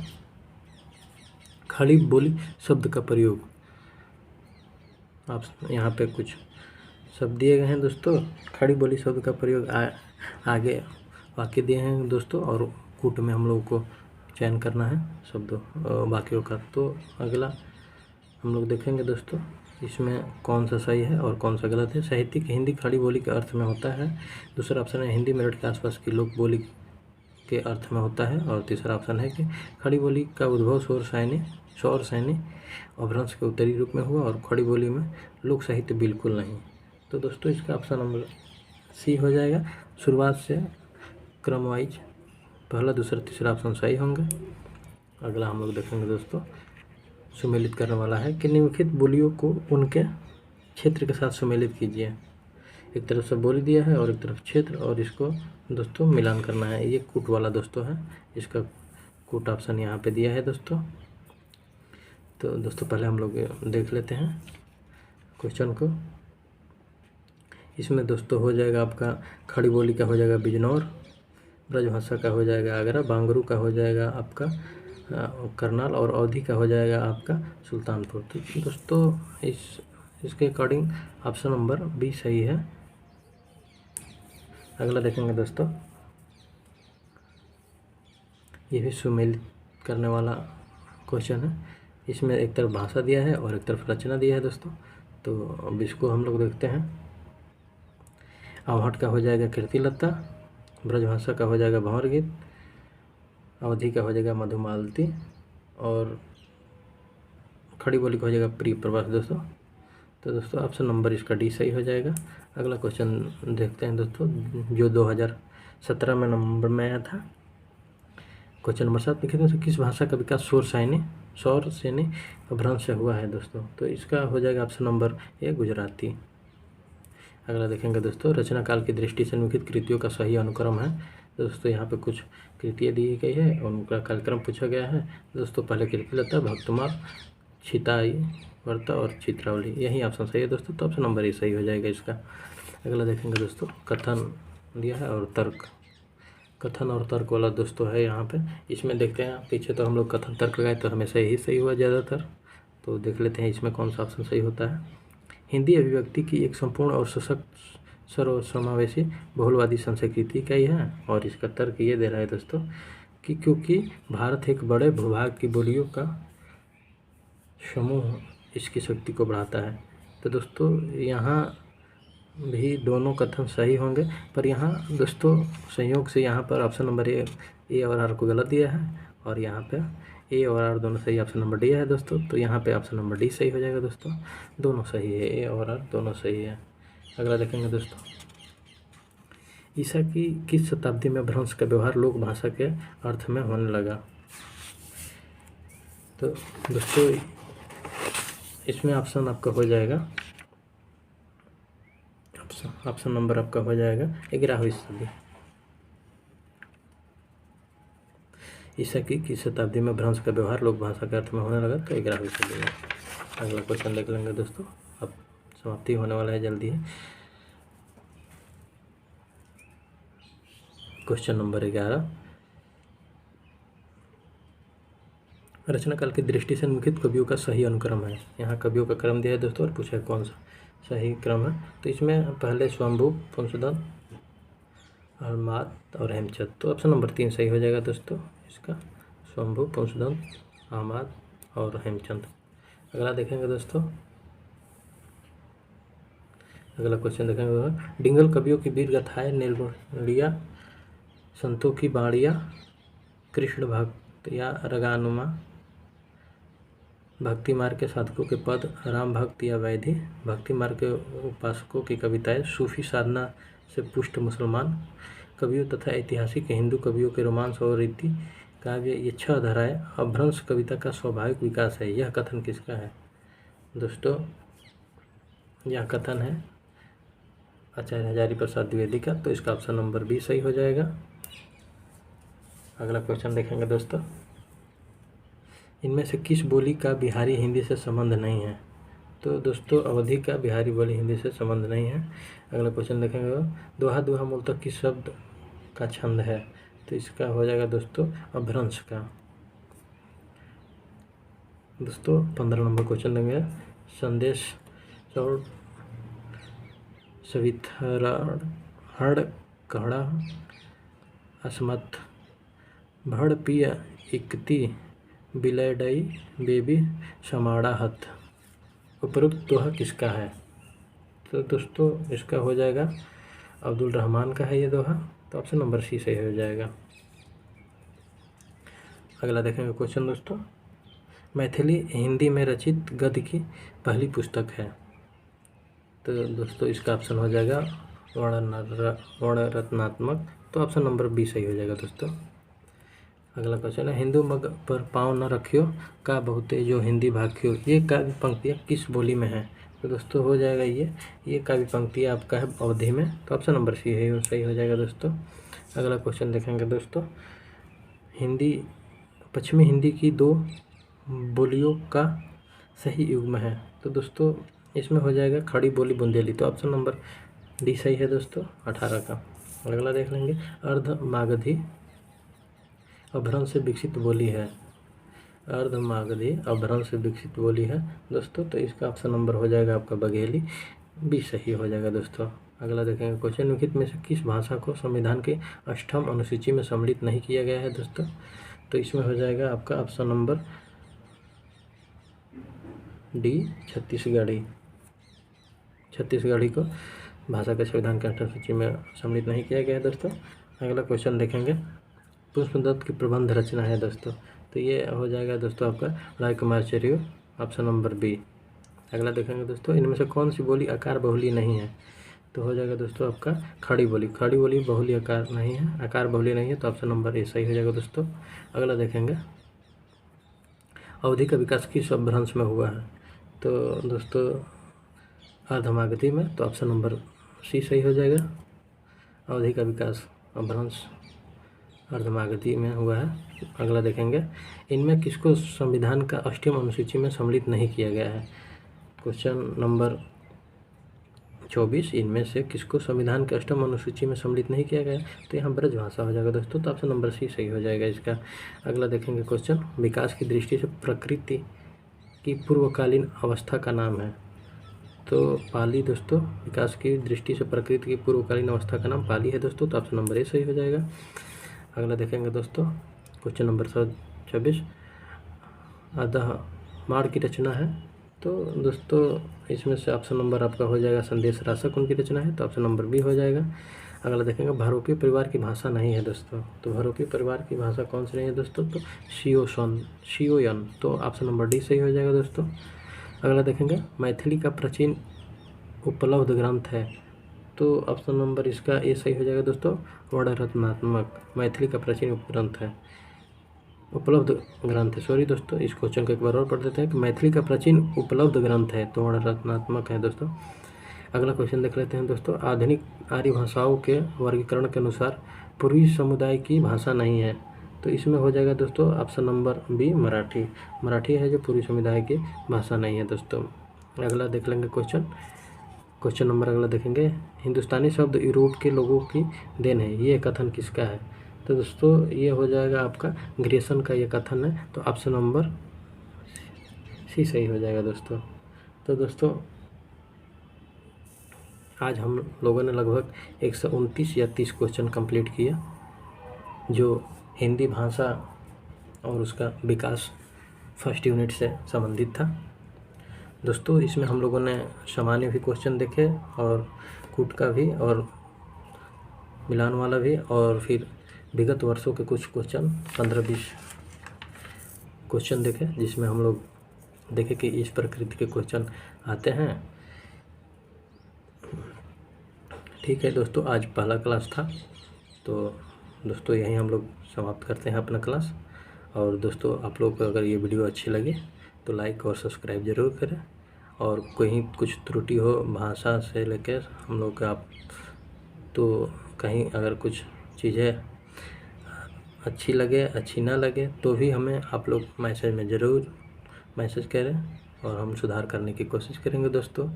खड़ी बोली शब्द का प्रयोग। आप यहाँ पे कुछ शब्द दिए गए हैं दोस्तों, खड़ी बोली शब्द का प्रयोग आगे वाक्य दिए हैं दोस्तों, और कूट में हम लोग को चयन करना है शब्दों वाक्यों का। तो अगला हम लोग देखेंगे दोस्तों, इसमें कौन सा सही है और कौन सा गलत है। साहित्यिक हिंदी खड़ी बोली के अर्थ में होता है। दूसरा ऑप्शन है हिंदी मेरठ के आसपास की लोक बोली के अर्थ में होता है। और तीसरा ऑप्शन है कि खड़ी बोली का उद्भव शौर सैनी अपभ्रंश के उत्तरी रूप में हुआ, और खड़ी बोली में लोक साहित्य बिल्कुल नहीं। तो दोस्तों इसका ऑप्शन नंबर सी हो जाएगा। शुरुआत से क्रम वाइज पहला दूसरा तीसरा ऑप्शन सही होंगे। अगला हम लोग देखेंगे दोस्तों, सुमेलित करने वाला है कि निम्नलिखित बोलियों को उनके क्षेत्र के साथ सुमेलित कीजिए। एक तरफ से बोली दिया है और एक तरफ क्षेत्र, और इसको दोस्तों मिलान करना है। ये कूट वाला दोस्तों है, इसका कूट ऑप्शन यहाँ पे दिया है दोस्तों। तो दोस्तों पहले हम लोग देख लेते हैं क्वेश्चन को। इसमें दोस्तों हो जाएगा आपका खड़ी बोली का हो जाएगा बिजनौर, ब्रजभाषा का हो जाएगा आगरा, बांगरू का हो जाएगा आपका करनाल, और अवधी का हो जाएगा आपका सुल्तानपुर। तो दोस्तों इसके अकॉर्डिंग ऑप्शन नंबर बी सही है। अगला देखेंगे दोस्तों, ये भी सुमेलित करने वाला क्वेश्चन है। इसमें एक तरफ भाषा दिया है और एक तरफ रचना दिया है दोस्तों। तो अब इसको हम लोग देखते हैं। आव्हाट का हो जाएगा कीर्तिलता, ब्रजभाषा का हो जाएगा भंवर गीत, अवधि का हो जाएगा मधुमालती, और खड़ी बोली का हो जाएगा प्रिय प्रवास दोस्तों। तो दोस्तों ऑप्शन नंबर इसका डी सही हो जाएगा। अगला क्वेश्चन देखते हैं दोस्तों, जो 2017 में नंबर में आया था। क्वेश्चन नंबर 7, लिखित में से किस भाषा का विकास शौर सैनी अपभ्रंश से हुआ है दोस्तों। तो इसका हो जाएगा ऑप्शन नंबर ए गुजराती। अगला देखेंगे दोस्तों, रचना काल की दृष्टि से निम्नलिखित कृतियों का सही अनुक्रम है। दोस्तों यहाँ पे कुछ कृतियाँ दी गई है और उनका कालक्रम पूछा गया है दोस्तों। पहले कीर्तिलता, भक्तमाल, छिताई वर्ता और चित्रावली, यही ऑप्शन सही है दोस्तों। तो ऑप्शन नंबर ए सही हो जाएगा इसका। अगला देखेंगे दोस्तों, कथन दिया है और तर्क, कथन और तर्क वाला दोस्तों है यहाँ पे। इसमें देखते हैं, पीछे तो हम लोग कथन तर्क लगाए तो हमेशा यही सही हुआ ज़्यादातर। तो देख लेते हैं इसमें कौन सा ऑप्शन सही होता है। हिंदी अभिव्यक्ति की एक संपूर्ण और सशक्त सर्वसमावेशी बहुलवादी संस्कृति का ही है। और इसका तर्क ये दे रहा है दोस्तों कि क्योंकि भारत एक बड़े भूभाग की बोलियों का समूह इसकी शक्ति को बढ़ाता है। तो दोस्तों यहाँ भी दोनों कथन सही होंगे, पर यहाँ दोस्तों संयोग से यहाँ पर ऑप्शन नंबर ए और आर को गलत दिया है, और यहाँ पे ए और आर दोनों सही, ऑप्शन नंबर डी है दोस्तों। तो यहाँ पे ऑप्शन नंबर डी सही हो जाएगा दोस्तों, दोनों सही है, ए और आर दोनों सही है। अगला देखेंगे दोस्तों, ईसा की किस शताब्दी में भ्रंश का व्यवहार लोक भाषा के अर्थ में होने लगा। तो दोस्तों इसमें ऑप्शन आपका हो जाएगा, ऑप्शन नंबर आपका हो जाएगा 11वीं सदी। ईसा की किस शताब्दी में भ्रंश का व्यवहार लोक भाषा के अर्थ में होने लगा। तो 11वीं सदी में। अगला क्वेश्चन देख लेंगे दोस्तों, अब समाप्ति होने वाला है जल्दी है। क्वेश्चन नंबर 11, रचना काल की दृष्टि से निम्नलिखित कवियों का सही अनुक्रम है। यहाँ कवियों का क्रम दिया है दोस्तों और पूछा है कौन सा सही क्रम है। तो इसमें पहले स्वयंभू, पुंसधन, अहमद और हेमचंद। तो ऑप्शन नंबर 3 सही हो जाएगा दोस्तों इसका, स्वयंभू, पुंसधन, अहमद और हेमचंद। अगला देखेंगे दोस्तों, अगला क्वेश्चन देखेंगे, डिंगल कवियों की वीर गाथाएं, नीलमणिया, संतों की बाणियाँ, कृष्ण भक्त या रगानुमा भक्ति मार्ग के साधकों के पद, राम भक्त या वैधि, भक्ति मार्ग के उपासकों की कविताएं, सूफी साधना से पुष्ट मुसलमान कवियों तथा ऐतिहासिक हिंदू कवियों के रोमांस और रीति काव्य, ये 6 धाराएं अपभ्रंश कविता का स्वाभाविक विकास है। यह कथन किसका है दोस्तों? यह कथन है आचार्य हजारी प्रसाद द्विवेदी का। तो इसका ऑप्शन नंबर बी सही हो जाएगा। अगला क्वेश्चन देखेंगे दोस्तों, इनमें से किस बोली का बिहारी हिंदी से संबंध नहीं है? तो दोस्तों अवधी का बिहारी बोली हिंदी से संबंध नहीं है। अगला क्वेश्चन देखेंगे, दोहा दोहा मूलतः किस शब्द का छंद है? तो इसका हो जाएगा दोस्तों अपभ्रंश का। दोस्तों 15 नंबर क्वेश्चन देंगे, संदेश चौड़ सविथराड़ हड़ कहड़ा अस्मत् भड़ पिया इकती बिलैडई बेबी समाड़ा हथ, उपरोक्त दोहा किसका है? तो दोस्तों इसका हो जाएगा अब्दुल रहमान का है ये दोहा। तो ऑप्शन नंबर सी सही हो जाएगा। अगला देखेंगे क्वेश्चन दोस्तों, मैथिली हिंदी में रचित गद्य की पहली पुस्तक है। तो दोस्तों इसका ऑप्शन हो जाएगा वर्णरत्नात्मक। तो ऑप्शन नंबर बी सही हो जाएगा दोस्तों। अगला क्वेश्चन है, हिंदू मग पर पाँव न रखियो का बहुते जो हिंदी भाखियो, ये काव्य पंक्तियाँ किस बोली में है? तो दोस्तों हो जाएगा ये काव्य पंक्तियाँ आपका है अवधि में। तो ऑप्शन नंबर सी है सही हो जाएगा दोस्तों। अगला क्वेश्चन देखेंगे दोस्तों, पश्चिमी हिंदी की 2 बोलियों का सही युग्म है। तो दोस्तों इसमें हो जाएगा खड़ी बोली बुंदेली। तो ऑप्शन नंबर डी सही है दोस्तों 18 का। अगला देख लेंगे, अर्धमागधी अपभ्रंश से विकसित बोली है। अर्धमागधी अपभ्रंश से विकसित बोली है दोस्तों। तो इसका ऑप्शन नंबर हो जाएगा आपका बघेली, बी सही हो जाएगा दोस्तों। अगला देखेंगे क्वेश्चन, निम्नलिखित में से किस भाषा को संविधान के 8वीं अनुसूची में सम्मिलित नहीं किया गया है दोस्तों? तो इसमें हो जाएगा आपका ऑप्शन नंबर डी छत्तीसगढ़ी को भाषा के संविधान के 8वीं सूची में सम्मिलित नहीं किया गया है दोस्तों। अगला क्वेश्चन देखेंगे, पुष्पदत्त की प्रबंध रचना है दोस्तों। तो ये हो जाएगा दोस्तों आपका राजकुमार चरियो, ऑप्शन नंबर बी। अगला देखेंगे दोस्तों, इनमें से कौन सी बोली आकार बहुली नहीं है? तो हो जाएगा दोस्तों आपका खड़ी बोली बहुली आकार नहीं है, आकार बहुली नहीं है। तो ऑप्शन नंबर ए सही हो जाएगा दोस्तों। अगला देखेंगे, अवधि का विकास किस अपभ्रंश में हुआ है? तो दोस्तों अर्धमागधी में। तो ऑप्शन नंबर सी सही हो जाएगा। अवधि का विकास अपभ्रंश अर्धमागधी में हुआ है। अगला देखेंगे, इनमें किसको संविधान का 8वीं अनुसूची में सम्मिलित नहीं किया गया है? क्वेश्चन नंबर 24, इनमें से किसको संविधान के 8वीं अनुसूची में सम्मिलित नहीं किया गया? तो यहाँ ब्रज भाषा हो जाएगा दोस्तों। तो ऑप्शन नंबर सी सही हो जाएगा इसका। अगला देखेंगे क्वेश्चन, विकास की दृष्टि से प्रकृति की पूर्वकालीन अवस्था का नाम है। तो पाली दोस्तों, विकास की दृष्टि से प्रकृति की पूर्वकालीन अवस्था का नाम पाली है दोस्तों। तो ऑप्शन नंबर ए सही हो जाएगा। अगला देखेंगे दोस्तों, क्वेश्चन नंबर 26, अदहमाड़ की रचना है। तो दोस्तों इसमें से ऑप्शन नंबर आपका हो जाएगा संदेश राशक उनकी रचना है। तो ऑप्शन नंबर बी हो जाएगा। अगला देखेंगे, भारोपीय परिवार की भाषा नहीं है दोस्तों। तो भारोपीय परिवार की भाषा कौन सी नहीं है दोस्तों? तो शियोयन। तो ऑप्शन नंबर डी सही हो जाएगा दोस्तों। अगला देखेंगे, मैथिली का प्राचीन उपलब्ध ग्रंथ है। तो ऑप्शन नंबर इसका ए सही हो जाएगा दोस्तों, वर्णरत्नात्मक। मैथिली का प्राचीन ग्रंथ है, उपलब्ध ग्रंथ है। सॉरी दोस्तों, इस क्वेश्चन को एक बार और पढ़ देते हैं कि मैथिली का प्राचीन उपलब्ध ग्रंथ है, तो वर्णरत्नात्मक है दोस्तों। अगला क्वेश्चन देख लेते हैं दोस्तों, आधुनिक आर्य भाषाओं के वर्गीकरण के अनुसार पूर्वी समुदाय की भाषा नहीं है। तो इसमें हो जाएगा दोस्तों ऑप्शन नंबर बी मराठी है जो पूर्वी समुदाय की भाषा नहीं है दोस्तों। अगला देख लेंगे क्वेश्चन नंबर अगला देखेंगे, हिंदुस्तानी शब्द यूरोप के लोगों की देन है, ये कथन किसका है? तो दोस्तों ये हो जाएगा आपका ग्रेसन का ये कथन है। तो ऑप्शन नंबर सी सही हो जाएगा दोस्तों। तो दोस्तों आज हम लोगों ने लगभग 129 या 30 क्वेश्चन कंप्लीट किया जो हिंदी भाषा और उसका विकास फर्स्ट यूनिट से संबंधित था दोस्तों। इसमें हम लोगों ने सामान्य भी क्वेश्चन देखे और कूट का भी और मिलान वाला भी, और फिर विगत वर्षों के कुछ क्वेश्चन 15-20 क्वेश्चन देखे जिसमें हम लोग देखें कि इस प्रकृति के क्वेश्चन आते हैं। ठीक है दोस्तों, आज पहला क्लास था, तो दोस्तों यहीं हम लोग समाप्त करते हैं अपना क्लास। और दोस्तों आप लोग को अगर ये वीडियो अच्छी लगे तो लाइक और सब्सक्राइब ज़रूर करें, और कहीं कुछ त्रुटि हो भाषा से लेकर हम लोग का, तो कहीं अगर कुछ चीज़ें अच्छी लगे अच्छी ना लगे तो भी हमें आप लोग मैसेज में ज़रूर मैसेज करें, और हम सुधार करने की कोशिश करेंगे दोस्तों।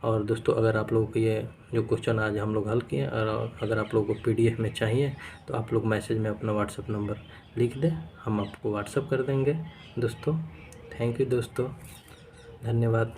और दोस्तों अगर आप लोगों को ये जो क्वेश्चन आज हम लोग हल किए, और अगर आप लोगों को PDF में चाहिए तो आप लोग मैसेज में अपना व्हाट्सएप नंबर लिख दें, हम आपको व्हाट्सएप कर देंगे दोस्तों। थैंक यू दोस्तों, धन्यवाद।